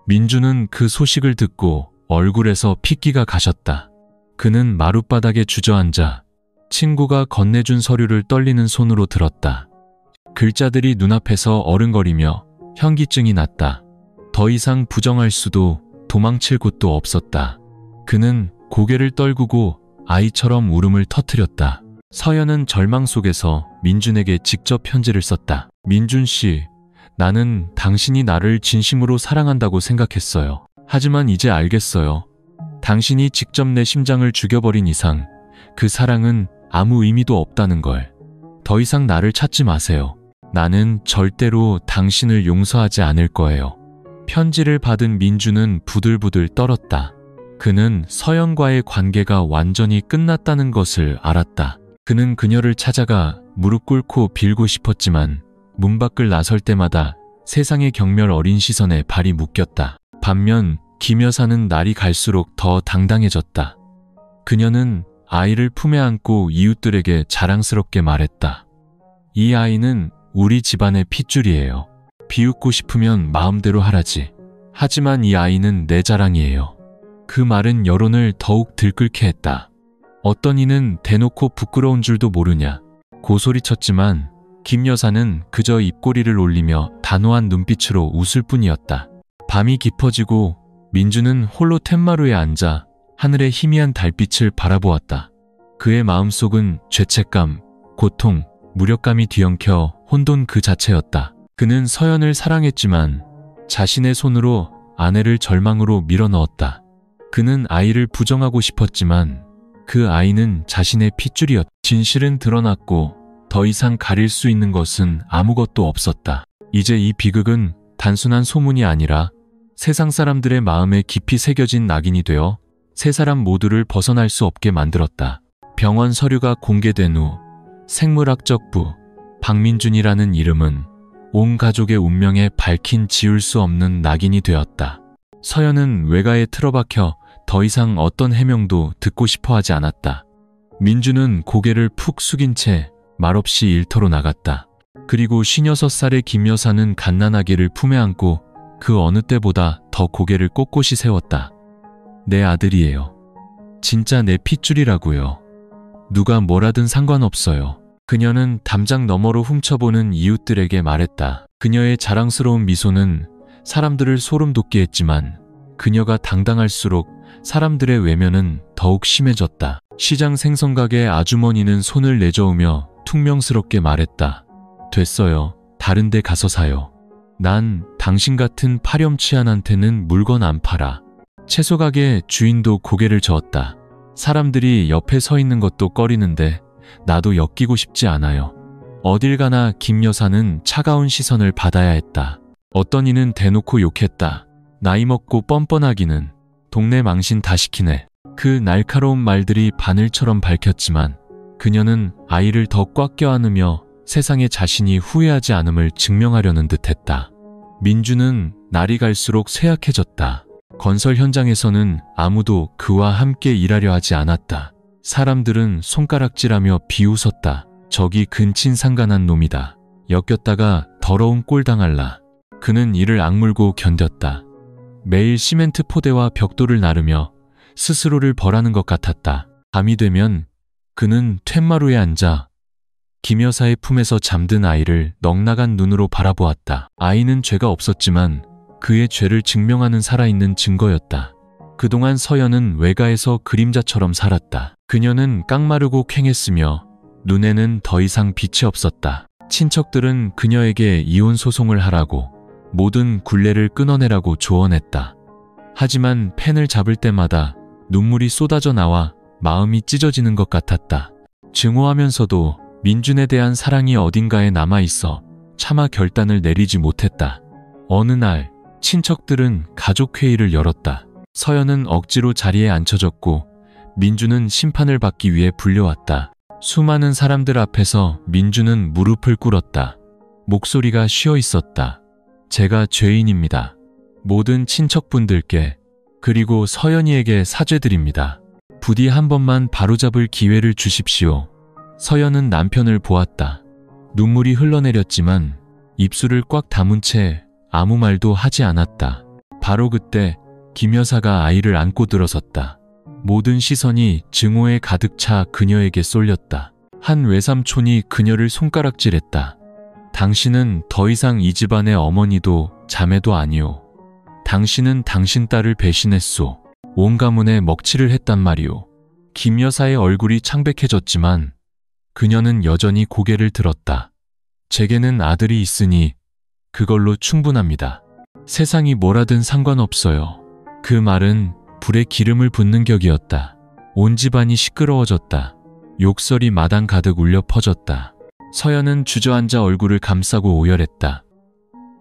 민준은 그 소식을 듣고 얼굴에서 핏기가 가셨다. 그는 마룻바닥에 주저앉아 친구가 건네준 서류를 떨리는 손으로 들었다. 글자들이 눈앞에서 어른거리며 현기증이 났다. 더 이상 부정할 수도 도망칠 곳도 없었다. 그는 고개를 떨구고 아이처럼 울음을 터뜨렸다. 서연은 절망 속에서 민준에게 직접 편지를 썼다. 민준 씨, 나는 당신이 나를 진심으로 사랑한다고 생각했어요. 하지만 이제 알겠어요. 당신이 직접 내 심장을 죽여버린 이상 그 사랑은 아무 의미도 없다는 걸. 더 이상 나를 찾지 마세요. 나는 절대로 당신을 용서하지 않을 거예요. 편지를 받은 민준은 부들부들 떨었다. 그는 서연과의 관계가 완전히 끝났다는 것을 알았다. 그는 그녀를 찾아가 무릎 꿇고 빌고 싶었지만 문 밖을 나설 때마다 세상의 경멸 어린 시선에 발이 묶였다. 반면 김 여사는 날이 갈수록 더 당당해졌다. 그녀는 아이를 품에 안고 이웃들에게 자랑스럽게 말했다. 이 아이는 우리 집안의 핏줄이에요. 비웃고 싶으면 마음대로 하라지. 하지만 이 아이는 내 자랑이에요. 그 말은 여론을 더욱 들끓게 했다. 어떤 이는 대놓고 부끄러운 줄도 모르냐 고소리쳤지만 김 여사는 그저 입꼬리를 올리며 단호한 눈빛으로 웃을 뿐이었다. 밤이 깊어지고 민주는 홀로 텐마루에 앉아 하늘의 희미한 달빛을 바라보았다. 그의 마음속은 죄책감, 고통, 무력감이 뒤엉켜 혼돈 그 자체였다. 그는 서연을 사랑했지만 자신의 손으로 아내를 절망으로 밀어넣었다. 그는 아이를 부정하고 싶었지만 그 아이는 자신의 핏줄이었다. 진실은 드러났고 더 이상 가릴 수 있는 것은 아무것도 없었다. 이제 이 비극은 단순한 소문이 아니라 세상 사람들의 마음에 깊이 새겨진 낙인이 되어 세 사람 모두를 벗어날 수 없게 만들었다. 병원 서류가 공개된 후 생물학적 부 박민준이라는 이름은 온 가족의 운명에 밝힌 지울 수 없는 낙인이 되었다. 서연은 외가에 틀어박혀 더 이상 어떤 해명도 듣고 싶어하지 않았다. 민준은 고개를 푹 숙인 채 말없이 일터로 나갔다. 그리고 56살의 김 여사는 갓난아기를 품에 안고 그 어느 때보다 더 고개를 꼿꼿이 세웠다. 내 아들이에요. 진짜 내 핏줄이라고요. 누가 뭐라든 상관없어요. 그녀는 담장 너머로 훔쳐보는 이웃들에게 말했다. 그녀의 자랑스러운 미소는 사람들을 소름 돋게 했지만 그녀가 당당할수록 사람들의 외면은 더욱 심해졌다. 시장 생선가게 아주머니는 손을 내저으며 퉁명스럽게 말했다. 됐어요. 다른 데 가서 사요. 난 당신 같은 파렴치한한테는 물건 안 팔아. 채소가게 주인도 고개를 저었다. 사람들이 옆에 서 있는 것도 꺼리는데 나도 엮이고 싶지 않아요. 어딜 가나 김 여사는 차가운 시선을 받아야 했다. 어떤 이는 대놓고 욕했다. 나이 먹고 뻔뻔하기는 동네 망신 다 시키네. 그 날카로운 말들이 바늘처럼 밝혔지만 그녀는 아이를 더 꽉 껴안으며 세상에 자신이 후회하지 않음을 증명하려는 듯했다. 민주는 날이 갈수록 쇠약해졌다. 건설 현장에서는 아무도 그와 함께 일하려 하지 않았다. 사람들은 손가락질하며 비웃었다. 저기 근친상간한 놈이다. 엮였다가 더러운 꼴 당할라. 그는 이를 악물고 견뎠다. 매일 시멘트 포대와 벽돌을 나르며 스스로를 벌하는 것 같았다. 밤이 되면 그는 툇마루에 앉아 김 여사의 품에서 잠든 아이를 넉나간 눈으로 바라보았다. 아이는 죄가 없었지만 그의 죄를 증명하는 살아있는 증거였다. 그동안 서연은 외가에서 그림자처럼 살았다. 그녀는 깡마르고 퀭했으며 눈에는 더 이상 빛이 없었다. 친척들은 그녀에게 이혼 소송을 하라고 모든 굴레를 끊어내라고 조언했다. 하지만 펜을 잡을 때마다 눈물이 쏟아져 나와 마음이 찢어지는 것 같았다. 증오하면서도 민준에 대한 사랑이 어딘가에 남아있어 차마 결단을 내리지 못했다. 어느 날 친척들은 가족회의를 열었다. 서연은 억지로 자리에 앉혀졌고 민준은 심판을 받기 위해 불려왔다. 수많은 사람들 앞에서 민준은 무릎을 꿇었다. 목소리가 쉬어 있었다. 제가 죄인입니다. 모든 친척분들께 그리고 서연이에게 사죄드립니다. 부디 한 번만 바로잡을 기회를 주십시오. 서연은 남편을 보았다. 눈물이 흘러내렸지만 입술을 꽉 다문 채 아무 말도 하지 않았다. 바로 그때 김 여사가 아이를 안고 들어섰다. 모든 시선이 증오에 가득 차 그녀에게 쏠렸다. 한 외삼촌이 그녀를 손가락질했다. 당신은 더 이상 이 집안의 어머니도 자매도 아니오. 당신은 당신 딸을 배신했소. 온 가문에 먹칠을 했단 말이오. 김 여사의 얼굴이 창백해졌지만 그녀는 여전히 고개를 들었다. 제게는 아들이 있으니 그걸로 충분합니다. 세상이 뭐라든 상관없어요. 그 말은 불에 기름을 붓는 격이었다. 온 집안이 시끄러워졌다. 욕설이 마당 가득 울려 퍼졌다. 서연은 주저앉아 얼굴을 감싸고 오열했다.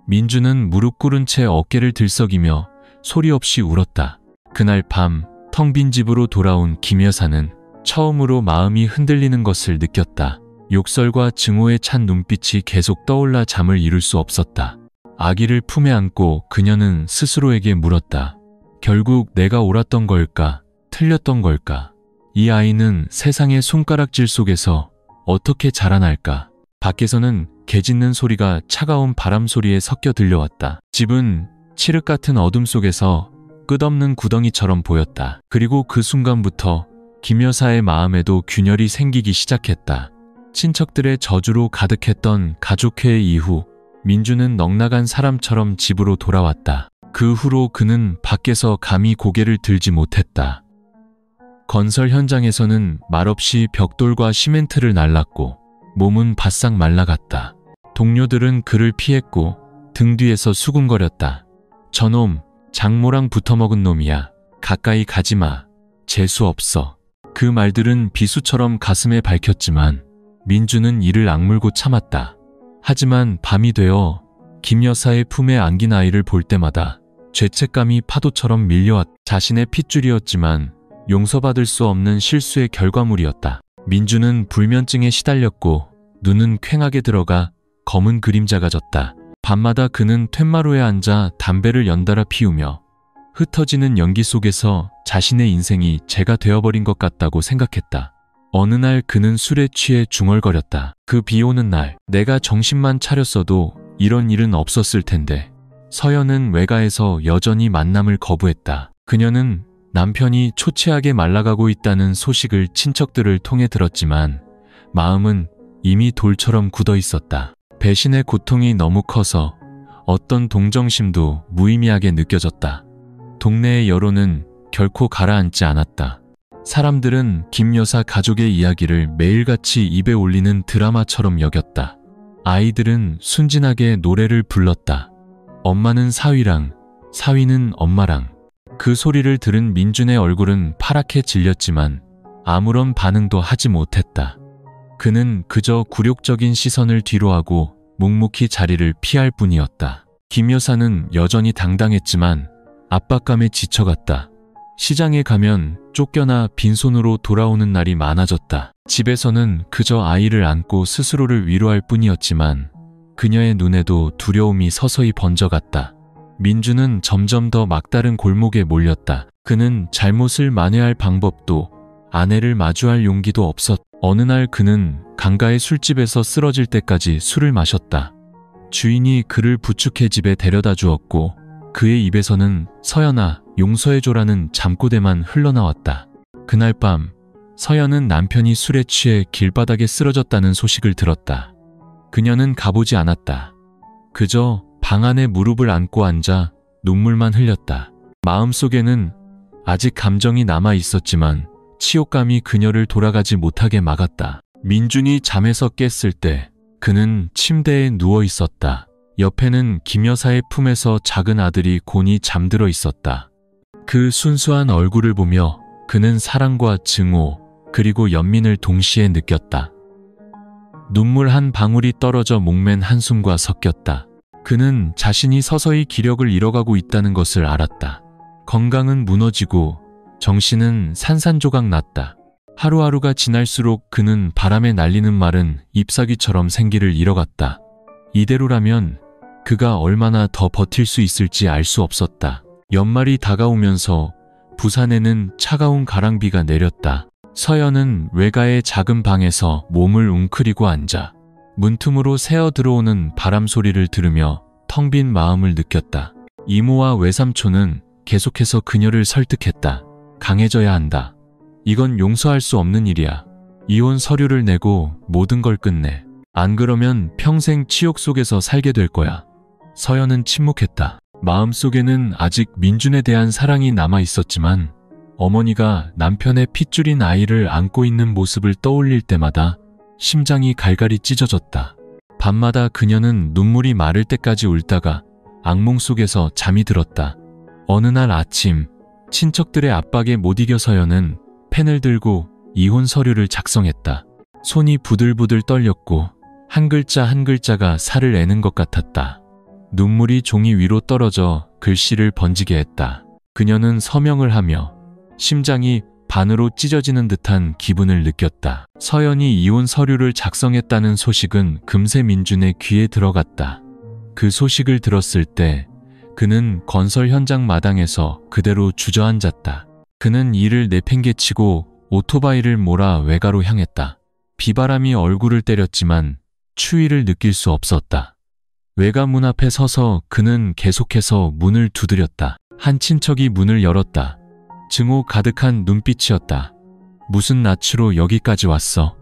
민주는 무릎 꿇은 채 어깨를 들썩이며 소리 없이 울었다. 그날 밤 텅 빈 집으로 돌아온 김 여사는 처음으로 마음이 흔들리는 것을 느꼈다. 욕설과 증오에 찬 눈빛이 계속 떠올라 잠을 이룰 수 없었다. 아기를 품에 안고 그녀는 스스로에게 물었다. 결국 내가 옳았던 걸까? 틀렸던 걸까? 이 아이는 세상의 손가락질 속에서 어떻게 자라날까? 밖에서는 개 짖는 소리가 차가운 바람 소리에 섞여 들려왔다. 집은 칠흑 같은 어둠 속에서 끝없는 구덩이처럼 보였다. 그리고 그 순간부터 김 여사의 마음에도 균열이 생기기 시작했다. 친척들의 저주로 가득했던 가족회의 이후 민주는 넉나간 사람처럼 집으로 돌아왔다. 그 후로 그는 밖에서 감히 고개를 들지 못했다. 건설 현장에서는 말없이 벽돌과 시멘트를 날랐고 몸은 바싹 말라갔다. 동료들은 그를 피했고 등 뒤에서 수군거렸다. 저놈, 장모랑 붙어먹은 놈이야. 가까이 가지마. 재수 없어. 그 말들은 비수처럼 가슴에 밝혔지만 민주는 이를 악물고 참았다. 하지만 밤이 되어 김 여사의 품에 안긴 아이를 볼 때마다 죄책감이 파도처럼 밀려왔다. 자신의 핏줄이었지만 용서받을 수 없는 실수의 결과물이었다. 민주는 불면증에 시달렸고 눈은 퀭하게 들어가 검은 그림자가 졌다. 밤마다 그는 툇마루에 앉아 담배를 연달아 피우며 흩어지는 연기 속에서 자신의 인생이 죄가 되어버린 것 같다고 생각했다. 어느 날 그는 술에 취해 중얼거렸다. 그 비 오는 날 내가 정신만 차렸어도 이런 일은 없었을 텐데. 서연은 외가에서 여전히 만남을 거부했다. 그녀는 남편이 초췌하게 말라가고 있다는 소식을 친척들을 통해 들었지만 마음은 이미 돌처럼 굳어 있었다. 배신의 고통이 너무 커서 어떤 동정심도 무의미하게 느껴졌다. 동네의 여론은 결코 가라앉지 않았다. 사람들은 김 여사 가족의 이야기를 매일같이 입에 올리는 드라마처럼 여겼다. 아이들은 순진하게 노래를 불렀다. 엄마는 사위랑, 사위는 엄마랑. 그 소리를 들은 민준의 얼굴은 파랗게 질렸지만 아무런 반응도 하지 못했다. 그는 그저 굴욕적인 시선을 뒤로하고 묵묵히 자리를 피할 뿐이었다. 김 여사는 여전히 당당했지만 압박감에 지쳐갔다. 시장에 가면 쫓겨나 빈손으로 돌아오는 날이 많아졌다. 집에서는 그저 아이를 안고 스스로를 위로할 뿐이었지만 그녀의 눈에도 두려움이 서서히 번져갔다. 민주는 점점 더 막다른 골목에 몰렸다. 그는 잘못을 만회할 방법도 아내를 마주할 용기도 없었. 어느 날 그는 강가의 술집에서 쓰러질 때까지 술을 마셨다. 주인이 그를 부축해 집에 데려다 주었고 그의 입에서는 서연아 용서해줘라는 잠꼬대만 흘러나왔다. 그날 밤 서연은 남편이 술에 취해 길바닥에 쓰러졌다는 소식을 들었다. 그녀는 가보지 않았다. 그저 방 안에 무릎을 안고 앉아 눈물만 흘렸다. 마음속에는 아직 감정이 남아 있었지만 치욕감이 그녀를 돌아가지 못하게 막았다. 민준이 잠에서 깼을 때 그는 침대에 누워 있었다. 옆에는 김 여사의 품에서 작은 아들이 곤히 잠들어 있었다. 그 순수한 얼굴을 보며 그는 사랑과 증오 그리고 연민을 동시에 느꼈다. 눈물 한 방울이 떨어져 목맨 한숨과 섞였다. 그는 자신이 서서히 기력을 잃어가고 있다는 것을 알았다. 건강은 무너지고 정신은 산산조각 났다. 하루하루가 지날수록 그는 바람에 날리는 마른 잎사귀처럼 생기를 잃어갔다. 이대로라면 그가 얼마나 더 버틸 수 있을지 알 수 없었다. 연말이 다가오면서 부산에는 차가운 가랑비가 내렸다. 서연은 외가의 작은 방에서 몸을 웅크리고 앉아 문틈으로 새어 들어오는 바람 소리를 들으며 텅 빈 마음을 느꼈다. 이모와 외삼촌은 계속해서 그녀를 설득했다. 강해져야 한다. 이건 용서할 수 없는 일이야. 이혼 서류를 내고 모든 걸 끝내. 안 그러면 평생 치욕 속에서 살게 될 거야. 서연은 침묵했다. 마음속에는 아직 민준에 대한 사랑이 남아 있었지만 어머니가 남편의 핏줄인 아이를 안고 있는 모습을 떠올릴 때마다 심장이 갈갈이 찢어졌다. 밤마다 그녀는 눈물이 마를 때까지 울다가 악몽 속에서 잠이 들었다. 어느 날 아침 친척들의 압박에 못 이겨 서연은 펜을 들고 이혼 서류를 작성했다. 손이 부들부들 떨렸고 한 글자 한 글자가 살을 애는 것 같았다. 눈물이 종이 위로 떨어져 글씨를 번지게 했다. 그녀는 서명을 하며 심장이 반으로 찢어지는 듯한 기분을 느꼈다. 서연이 이혼 서류를 작성했다는 소식은 금세 민준의 귀에 들어갔다. 그 소식을 들었을 때 그는 건설 현장 마당에서 그대로 주저앉았다. 그는 이를 내팽개치고 오토바이를 몰아 외가로 향했다. 비바람이 얼굴을 때렸지만 추위를 느낄 수 없었다. 외가 문 앞에 서서 그는 계속해서 문을 두드렸다. 한 친척이 문을 열었다. 증오 가득한 눈빛이었다. 무슨 낯으로 여기까지 왔어?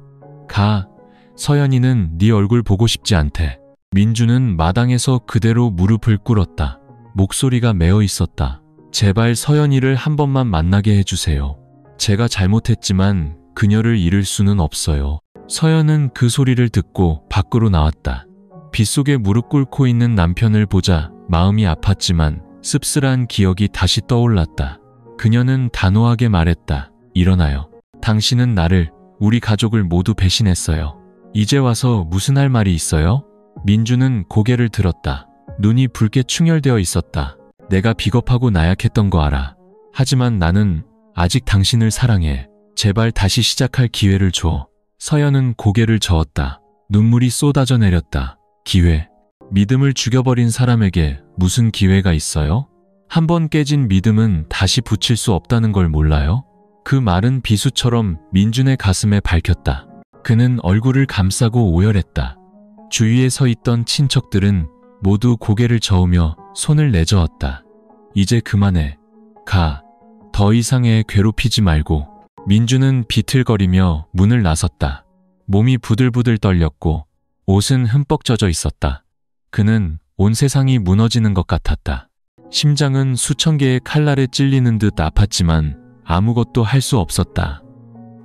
가. 서연이는 네 얼굴 보고 싶지 않대. 민주는 마당에서 그대로 무릎을 꿇었다. 목소리가 메어 있었다. 제발 서연이를 한 번만 만나게 해주세요. 제가 잘못했지만 그녀를 잃을 수는 없어요. 서연은 그 소리를 듣고 밖으로 나왔다. 빗속에 무릎 꿇고 있는 남편을 보자 마음이 아팠지만 씁쓸한 기억이 다시 떠올랐다. 그녀는 단호하게 말했다. 일어나요. 당신은 나를, 우리 가족을 모두 배신했어요. 이제 와서 무슨 할 말이 있어요? 민주는 고개를 들었다. 눈이 붉게 충혈되어 있었다. 내가 비겁하고 나약했던 거 알아. 하지만 나는 아직 당신을 사랑해. 제발 다시 시작할 기회를 줘. 서연은 고개를 저었다. 눈물이 쏟아져 내렸다. 기회. 믿음을 죽여버린 사람에게 무슨 기회가 있어요? 한 번 깨진 믿음은 다시 붙일 수 없다는 걸 몰라요? 그 말은 비수처럼 민준의 가슴에 밝혔다. 그는 얼굴을 감싸고 오열했다. 주위에 서 있던 친척들은 모두 고개를 저으며 손을 내저었다. 이제 그만해. 가. 더 이상의 괴롭히지 말고. 민주는 비틀거리며 문을 나섰다. 몸이 부들부들 떨렸고 옷은 흠뻑 젖어 있었다. 그는 온 세상이 무너지는 것 같았다. 심장은 수천 개의 칼날에 찔리는 듯 아팠지만 아무것도 할 수 없었다.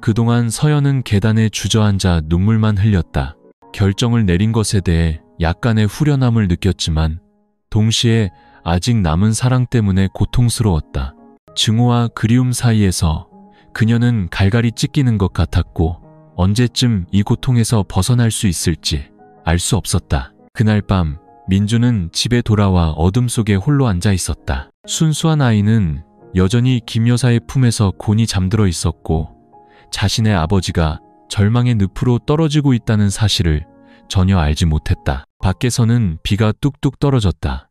그동안 서연은 계단에 주저앉아 눈물만 흘렸다. 결정을 내린 것에 대해 약간의 후련함을 느꼈지만 동시에 아직 남은 사랑 때문에 고통스러웠다. 증오와 그리움 사이에서 그녀는 갈갈이 찢기는 것 같았고 언제쯤 이 고통에서 벗어날 수 있을지 알 수 없었다. 그날 밤 민주는 집에 돌아와 어둠 속에 홀로 앉아 있었다. 순수한 아이는 여전히 김 여사의 품에서 곤히 잠들어 있었고 자신의 아버지가 절망의 늪으로 떨어지고 있다는 사실을 전혀 알지 못했다. 밖에서는 비가 뚝뚝 떨어졌다.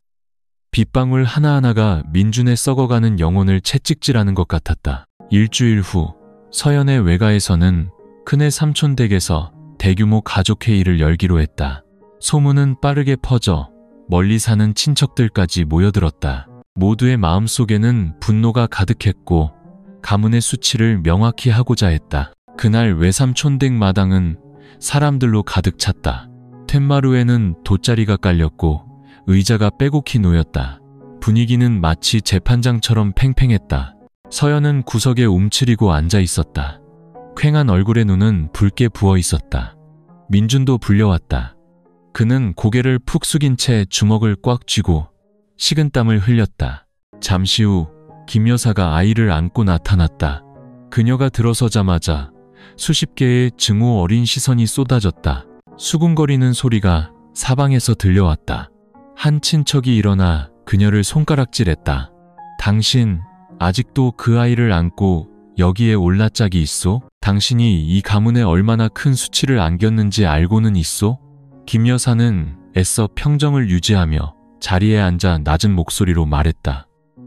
빗방울 하나하나가 민준의 썩어가는 영혼을 채찍질하는 것 같았다. 일주일 후 서연의 외가에서는 큰애 삼촌 댁에서 대규모 가족회의를 열기로 했다. 소문은 빠르게 퍼져 멀리 사는 친척들까지 모여들었다. 모두의 마음속에는 분노가 가득했고 가문의 수치를 명확히 하고자 했다. 그날 외삼촌 댁 마당은 사람들로 가득 찼다. 텐마루에는 돗자리가 깔렸고 의자가 빼곡히 놓였다. 분위기는 마치 재판장처럼 팽팽했다. 서연은 구석에 움츠리고 앉아 있었다. 퀭한 얼굴의 눈은 붉게 부어 있었다. 민준도 불려왔다. 그는 고개를 푹 숙인 채 주먹을 꽉 쥐고 식은땀을 흘렸다. 잠시 후 김 여사가 아이를 안고 나타났다. 그녀가 들어서자마자 수십 개의 증오 어린 시선이 쏟아졌다. 수군거리는 소리가 사방에서 들려왔다. 한 친척이 일어나 그녀를 손가락질했다. 당신 아직도 그 아이를 안고 여기에 올라 짝이 있소? 당신이 이 가문에 얼마나 큰 수치를 안겼는지 알고는 있소? 김 여사는 애써 평정을 유지하며 자리에 앉아 낮은 목소리로 말했다.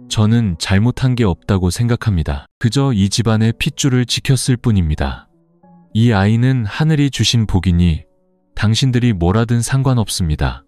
저는 잘못한 게 없다고 생각합니다. 그저 이 집안의 핏줄을 지켰을 뿐입니다. 이 아이는 하늘이 주신 복이니 당신들이 뭐라든 상관없습니다.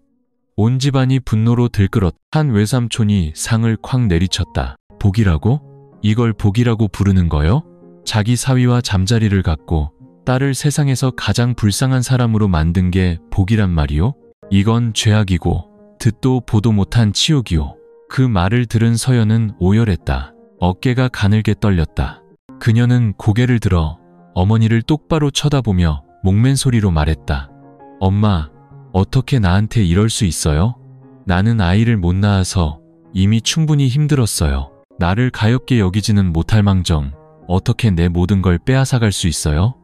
온 집안이 분노로 들끓었. 한 외삼촌이 상을 콱 내리쳤다. 복이라고? 이걸 복이라고 부르는 거요? 자기 사위와 잠자리를 갖고 딸을 세상에서 가장 불쌍한 사람으로 만든 게 복이란 말이요? 이건 죄악이고 듣도 보도 못한 치욕이요. 그 말을 들은 서연은 오열했다. 어깨가 가늘게 떨렸다. 그녀는 고개를 들어 어머니를 똑바로 쳐다보며 목맨 소리로 말했다. 엄마, 어떻게 나한테 이럴 수 있어요? 나는 아이를 못 낳아서 이미 충분히 힘들었어요. 나를 가엾게 여기지는 못할 망정 어떻게 내 모든 걸 빼앗아갈 수 있어요?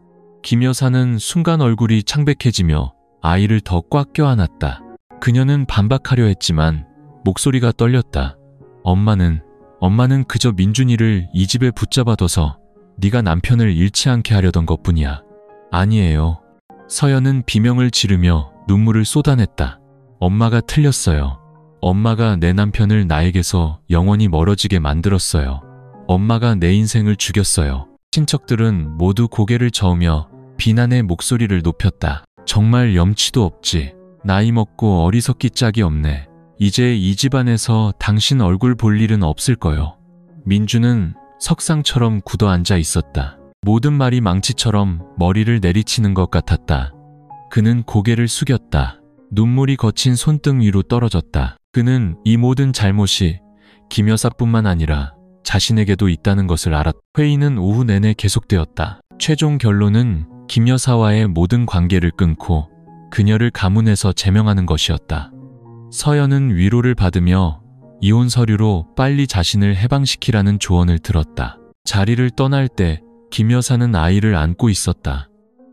김 여사는 순간 얼굴이 창백해지며 아이를 더 꽉 껴안았다. 그녀는 반박하려 했지만 목소리가 떨렸다. 엄마는 그저 민준이를 이 집에 붙잡아둬서 네가 남편을 잃지 않게 하려던 것뿐이야. 아니에요. 서연은 비명을 지르며 눈물을 쏟아냈다. 엄마가 틀렸어요. 엄마가 내 남편을 나에게서 영원히 멀어지게 만들었어요. 엄마가 내 인생을 죽였어요. 친척들은 모두 고개를 저으며 비난의 목소리를 높였다. 정말 염치도 없지. 나이 먹고 어리석기 짝이 없네. 이제 이 집안에서 당신 얼굴 볼 일은 없을 거요. 민주는 석상처럼 굳어앉아 있었다. 모든 말이 망치처럼 머리를 내리치는 것 같았다. 그는 고개를 숙였다. 눈물이 거친 손등 위로 떨어졌다. 그는 이 모든 잘못이 김 여사뿐만 아니라 자신에게도 있다는 것을 알았다. 회의는 오후 내내 계속되었다. 최종 결론은 김 여사와의 모든 관계를 끊고 그녀를 가문에서 제명하는 것이었다. 서연은 위로를 받으며 이혼 서류로 빨리 자신을 해방시키라는 조언을 들었다. 자리를 떠날 때 김 여사는 아이를 안고 있었다.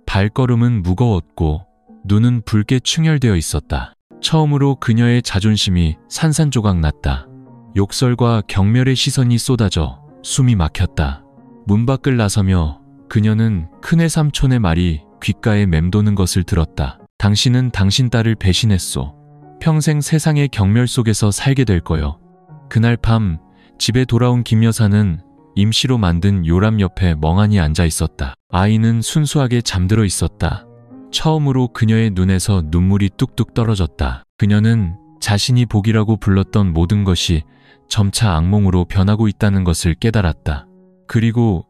발걸음은 무거웠고 눈은 붉게 충혈되어 있었다. 처음으로 그녀의 자존심이 산산조각 났다. 욕설과 경멸의 시선이 쏟아져 숨이 막혔다. 문 밖을 나서며 그녀는 큰애 삼촌의 말이 귓가에 맴도는 것을 들었다. 당신은 당신 딸을 배신했소. 평생 세상의 경멸 속에서 살게 될 거요. 그날 밤 집에 돌아온 김 여사는 임시로 만든 요람 옆에 멍하니 앉아 있었다. 아이는 순수하게 잠들어 있었다. 처음으로 그녀의 눈에서 눈물이 뚝뚝 떨어졌다. 그녀는 자신이 복이라고 불렀던 모든 것이 점차 악몽으로 변하고 있다는 것을 깨달았다. 그리고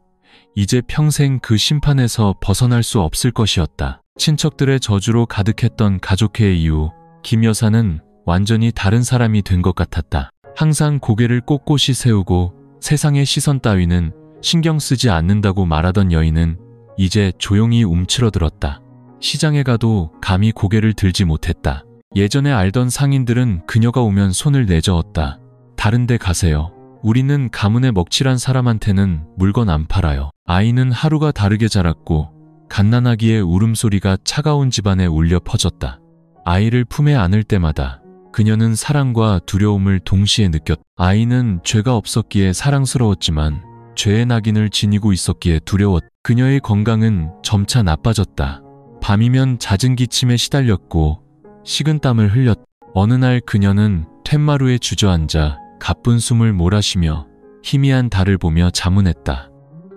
이제 평생 그 심판에서 벗어날 수 없을 것이었다. 친척들의 저주로 가득했던 가족회의 이후 김 여사는 완전히 다른 사람이 된 것 같았다. 항상 고개를 꼿꼿이 세우고 세상의 시선 따위는 신경 쓰지 않는다고 말하던 여인은 이제 조용히 움츠러들었다. 시장에 가도 감히 고개를 들지 못했다. 예전에 알던 상인들은 그녀가 오면 손을 내저었다. 다른 데 가세요. 우리는 가문에 먹칠한 사람한테는 물건 안 팔아요. 아이는 하루가 다르게 자랐고 갓난아기의 울음소리가 차가운 집안에 울려 퍼졌다. 아이를 품에 안을 때마다 그녀는 사랑과 두려움을 동시에 느꼈다. 아이는 죄가 없었기에 사랑스러웠지만 죄의 낙인을 지니고 있었기에 두려웠다. 그녀의 건강은 점차 나빠졌다. 밤이면 잦은 기침에 시달렸고 식은땀을 흘렸다. 어느 날 그녀는 툇마루에 주저앉아 가쁜 숨을 몰아쉬며 희미한 달을 보며 자문했다.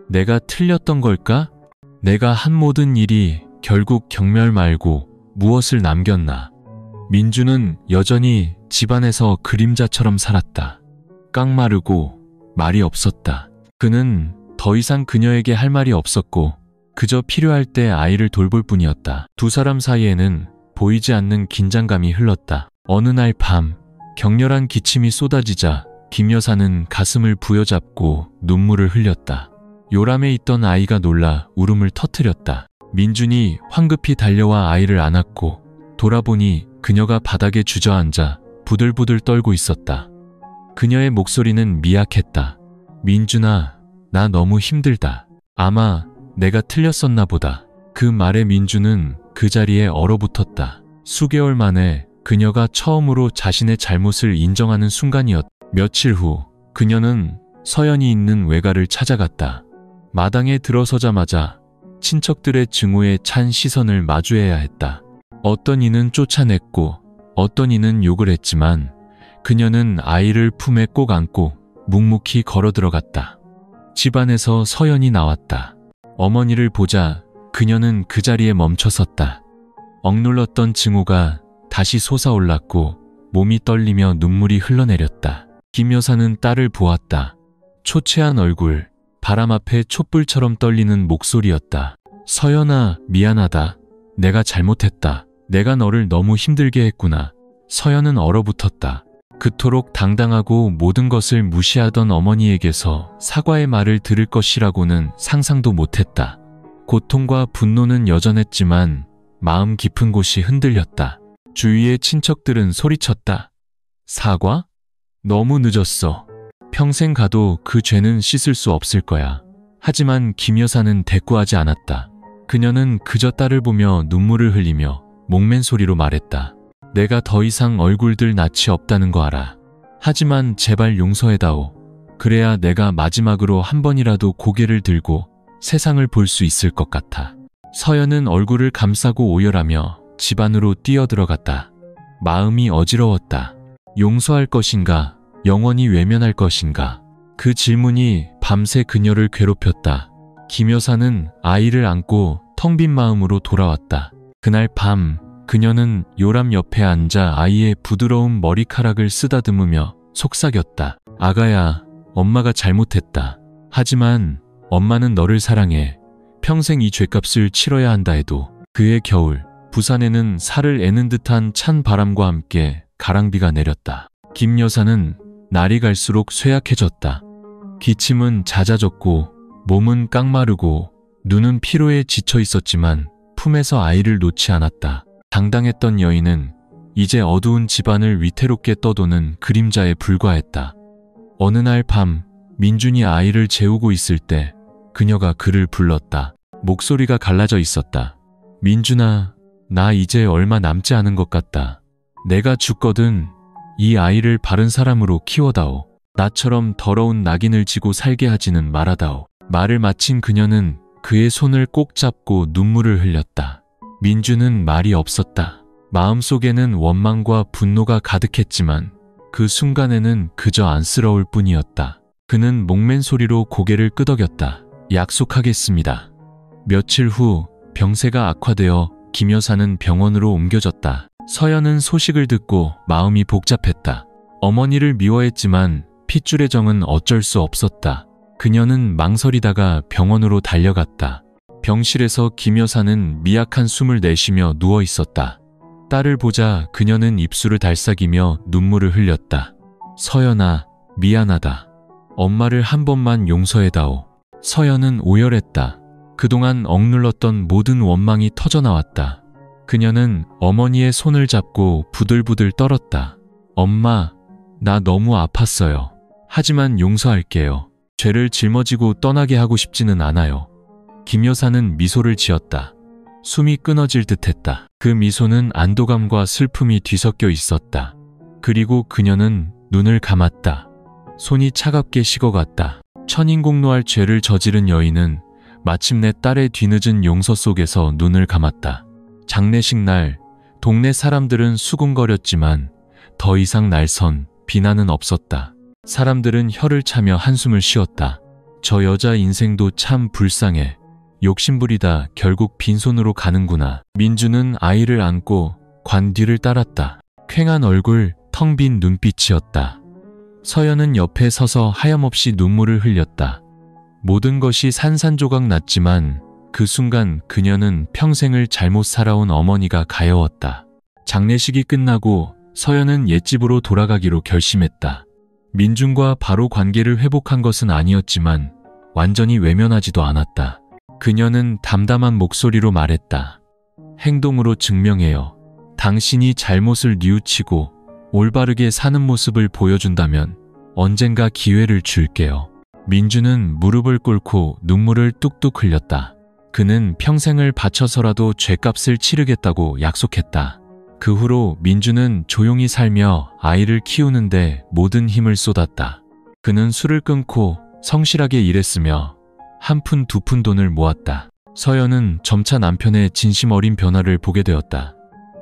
내가 틀렸던 걸까? 내가 한 모든 일이 결국 경멸 말고 무엇을 남겼나? 민주는 여전히 집안에서 그림자처럼 살았다. 깡마르고 말이 없었다. 그는 더 이상 그녀에게 할 말이 없었고 그저 필요할 때 아이를 돌볼 뿐이었다. 두 사람 사이에는 보이지 않는 긴장감이 흘렀다. 어느 날 밤 격렬한 기침이 쏟아지자 김 여사는 가슴을 부여잡고 눈물을 흘렸다. 요람에 있던 아이가 놀라 울음을 터뜨렸다. 민준이 황급히 달려와 아이를 안았고 돌아보니 그녀가 바닥에 주저앉아 부들부들 떨고 있었다. 그녀의 목소리는 미약했다. 민준아, 나 너무 힘들다. 아마 내가 틀렸었나 보다. 그 말에 민준은 그 자리에 얼어붙었다. 수개월 만에 그녀가 처음으로 자신의 잘못을 인정하는 순간이었다. 며칠 후 그녀는 서연이 있는 외가를 찾아갔다. 마당에 들어서자마자 친척들의 증오에 찬 시선을 마주해야 했다. 어떤 이는 쫓아냈고 어떤 이는 욕을 했지만 그녀는 아이를 품에 꼭 안고 묵묵히 걸어 들어갔다. 집안에서 서연이 나왔다. 어머니를 보자 그녀는 그 자리에 멈춰섰다. 억눌렀던 증오가 다시 솟아올랐고 몸이 떨리며 눈물이 흘러내렸다. 김 여사는 딸을 보았다. 초췌한 얼굴, 바람 앞에 촛불처럼 떨리는 목소리였다. 서연아, 미안하다. 내가 잘못했다. 내가 너를 너무 힘들게 했구나. 서연은 얼어붙었다. 그토록 당당하고 모든 것을 무시하던 어머니에게서 사과의 말을 들을 것이라고는 상상도 못했다. 고통과 분노는 여전했지만 마음 깊은 곳이 흔들렸다. 주위의 친척들은 소리쳤다. 사과? 너무 늦었어. 평생 가도 그 죄는 씻을 수 없을 거야. 하지만 김 여사는 대꾸하지 않았다. 그녀는 그저 딸을 보며 눈물을 흘리며 목맨 소리로 말했다. 내가 더 이상 얼굴들 낯이 없다는 거 알아. 하지만 제발 용서해다오. 그래야 내가 마지막으로 한 번이라도 고개를 들고 세상을 볼 수 있을 것 같아. 서연은 얼굴을 감싸고 오열하며 집 안으로 뛰어들어갔다. 마음이 어지러웠다. 용서할 것인가? 영원히 외면할 것인가? 그 질문이 밤새 그녀를 괴롭혔다. 김 여사는 아이를 안고 텅 빈 마음으로 돌아왔다. 그날 밤 그녀는 요람 옆에 앉아 아이의 부드러운 머리카락을 쓰다듬으며 속삭였다. 아가야, 엄마가 잘못했다. 하지만 엄마는 너를 사랑해. 평생 이 죄값을 치러야 한다 해도. 그해 겨울 부산에는 살을 애는 듯한 찬 바람과 함께 가랑비가 내렸다. 김 여사는 날이 갈수록 쇠약해졌다. 기침은 잦아졌고 몸은 깡마르고 눈은 피로에 지쳐 있었지만 품에서 아이를 놓지 않았다. 당당했던 여인은 이제 어두운 집안을 위태롭게 떠도는 그림자에 불과했다. 어느 날 밤 민준이 아이를 재우고 있을 때 그녀가 그를 불렀다. 목소리가 갈라져 있었다. 민준아, 나 이제 얼마 남지 않은 것 같다. 내가 죽거든 이 아이를 바른 사람으로 키워다오. 나처럼 더러운 낙인을 지고 살게 하지는 말아다오. 말을 마친 그녀는 그의 손을 꼭 잡고 눈물을 흘렸다. 민주는 말이 없었다. 마음속에는 원망과 분노가 가득했지만 그 순간에는 그저 안쓰러울 뿐이었다. 그는 목맨 소리로 고개를 끄덕였다. 약속하겠습니다. 며칠 후 병세가 악화되어 김 여사는 병원으로 옮겨졌다. 서연은 소식을 듣고 마음이 복잡했다. 어머니를 미워했지만 핏줄의 정은 어쩔 수 없었다. 그녀는 망설이다가 병원으로 달려갔다. 병실에서 김 여사는 미약한 숨을 내쉬며 누워 있었다. 딸을 보자 그녀는 입술을 달싹이며 눈물을 흘렸다. 서연아, 미안하다. 엄마를 한 번만 용서해다오. 서연은 오열했다. 그동안 억눌렀던 모든 원망이 터져나왔다. 그녀는 어머니의 손을 잡고 부들부들 떨었다. 엄마, 나 너무 아팠어요. 하지만 용서할게요. 죄를 짊어지고 떠나게 하고 싶지는 않아요. 김 여사는 미소를 지었다. 숨이 끊어질 듯했다. 그 미소는 안도감과 슬픔이 뒤섞여 있었다. 그리고 그녀는 눈을 감았다. 손이 차갑게 식어갔다. 천인공노할 죄를 저지른 여인은 마침내 딸의 뒤늦은 용서 속에서 눈을 감았다. 장례식 날 동네 사람들은 수군거렸지만 더 이상 날선 비난은 없었다. 사람들은 혀를 차며 한숨을 쉬었다. 저 여자 인생도 참 불쌍해. 욕심부리다 결국 빈손으로 가는구나. 민주는 아이를 안고 관 뒤를 따랐다. 퀭한 얼굴, 텅 빈 눈빛이었다. 서연은 옆에 서서 하염없이 눈물을 흘렸다. 모든 것이 산산조각 났지만 그 순간 그녀는 평생을 잘못 살아온 어머니가 가여웠다. 장례식이 끝나고 서연은 옛집으로 돌아가기로 결심했다. 민준과 바로 관계를 회복한 것은 아니었지만 완전히 외면하지도 않았다. 그녀는 담담한 목소리로 말했다. 행동으로 증명해요. 당신이 잘못을 뉘우치고 올바르게 사는 모습을 보여준다면 언젠가 기회를 줄게요. 민주는 무릎을 꿇고 눈물을 뚝뚝 흘렸다. 그는 평생을 바쳐서라도 죗값을 치르겠다고 약속했다. 그 후로 민주는 조용히 살며 아이를 키우는데 모든 힘을 쏟았다. 그는 술을 끊고 성실하게 일했으며 한 푼 두 푼 돈을 모았다. 서연은 점차 남편의 진심 어린 변화를 보게 되었다.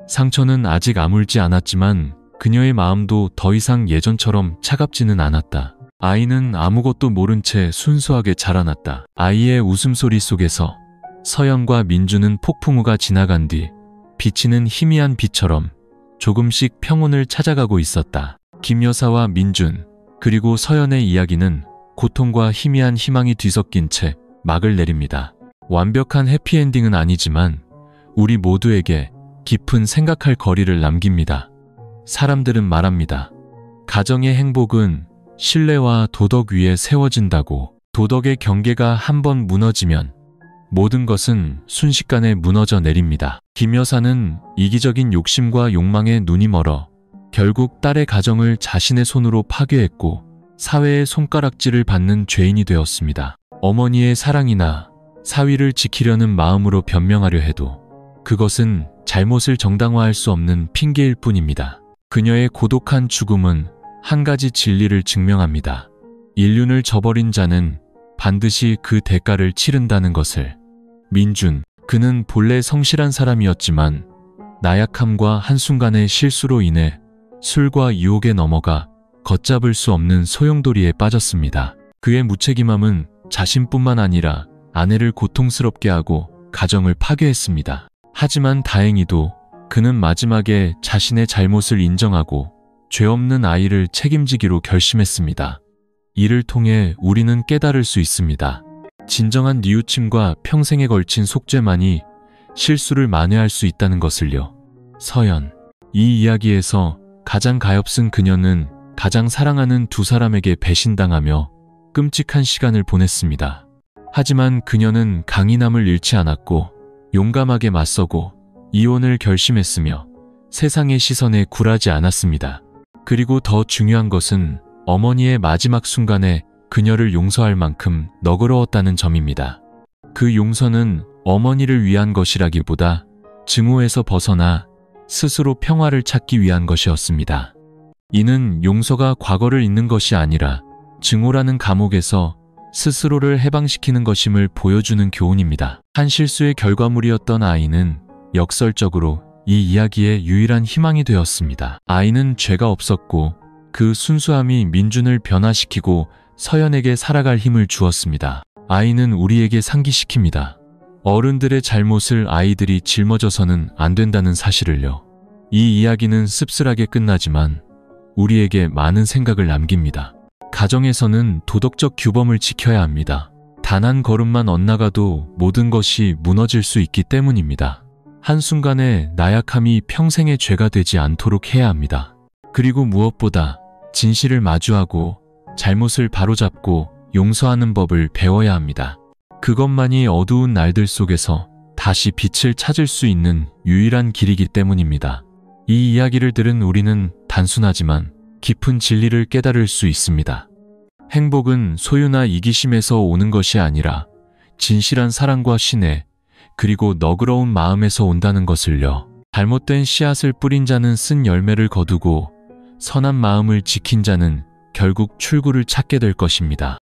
상처는 아직 아물지 않았지만 그녀의 마음도 더 이상 예전처럼 차갑지는 않았다. 아이는 아무것도 모른 채 순수하게 자라났다. 아이의 웃음소리 속에서 서연과 민주는 폭풍우가 지나간 뒤 비치는 희미한 빛처럼 조금씩 평온을 찾아가고 있었다. 김 여사와 민준, 그리고 서연의 이야기는 고통과 희미한 희망이 뒤섞인 채 막을 내립니다. 완벽한 해피엔딩은 아니지만 우리 모두에게 깊은 생각할 거리를 남깁니다. 사람들은 말합니다. 가정의 행복은 신뢰와 도덕 위에 세워진다고. 도덕의 경계가 한번 무너지면 모든 것은 순식간에 무너져 내립니다. 김 여사는 이기적인 욕심과 욕망에 눈이 멀어 결국 딸의 가정을 자신의 손으로 파괴했고 사회의 손가락질을 받는 죄인이 되었습니다. 어머니의 사랑이나 사위를 지키려는 마음으로 변명하려 해도 그것은 잘못을 정당화할 수 없는 핑계일 뿐입니다. 그녀의 고독한 죽음은 한 가지 진리를 증명합니다. 인륜을 저버린 자는 반드시 그 대가를 치른다는 것을. 민준, 그는 본래 성실한 사람이었지만 나약함과 한순간의 실수로 인해 술과 유혹에 넘어가 걷잡을 수 없는 소용돌이에 빠졌습니다. 그의 무책임함은 자신뿐만 아니라 아내를 고통스럽게 하고 가정을 파괴했습니다. 하지만 다행히도 그는 마지막에 자신의 잘못을 인정하고 죄 없는 아이를 책임지기로 결심했습니다. 이를 통해 우리는 깨달을 수 있습니다. 진정한 뉘우침과 평생에 걸친 속죄만이 실수를 만회할 수 있다는 것을요. 서연. 이 이야기에서 가장 가엾은 그녀는 가장 사랑하는 두 사람에게 배신당하며 끔찍한 시간을 보냈습니다. 하지만 그녀는 강인함을 잃지 않았고 용감하게 맞서고 이혼을 결심했으며 세상의 시선에 굴하지 않았습니다. 그리고 더 중요한 것은 어머니의 마지막 순간에 그녀를 용서할 만큼 너그러웠다는 점입니다. 그 용서는 어머니를 위한 것이라기보다 증오에서 벗어나 스스로 평화를 찾기 위한 것이었습니다. 이는 용서가 과거를 잊는 것이 아니라 증오라는 감옥에서 스스로를 해방시키는 것임을 보여주는 교훈입니다. 한 실수의 결과물이었던 아이는 역설적으로 이 이야기의 유일한 희망이 되었습니다. 아이는 죄가 없었고 그 순수함이 민준을 변화시키고 서연에게 살아갈 힘을 주었습니다. 아이는 우리에게 상기시킵니다. 어른들의 잘못을 아이들이 짊어져서는 안 된다는 사실을요. 이 이야기는 씁쓸하게 끝나지만 우리에게 많은 생각을 남깁니다. 가정에서는 도덕적 규범을 지켜야 합니다. 단 한 걸음만 엇나가도 모든 것이 무너질 수 있기 때문입니다. 한순간의 나약함이 평생의 죄가 되지 않도록 해야 합니다. 그리고 무엇보다 진실을 마주하고 잘못을 바로잡고 용서하는 법을 배워야 합니다. 그것만이 어두운 날들 속에서 다시 빛을 찾을 수 있는 유일한 길이기 때문입니다. 이 이야기를 들은 우리는 단순하지만 깊은 진리를 깨달을 수 있습니다. 행복은 소유나 이기심에서 오는 것이 아니라 진실한 사랑과 신뢰, 그리고 너그러운 마음에서 온다는 것을요. 잘못된 씨앗을 뿌린 자는 쓴 열매를 거두고 선한 마음을 지킨 자는 결국 출구를 찾게 될 것입니다.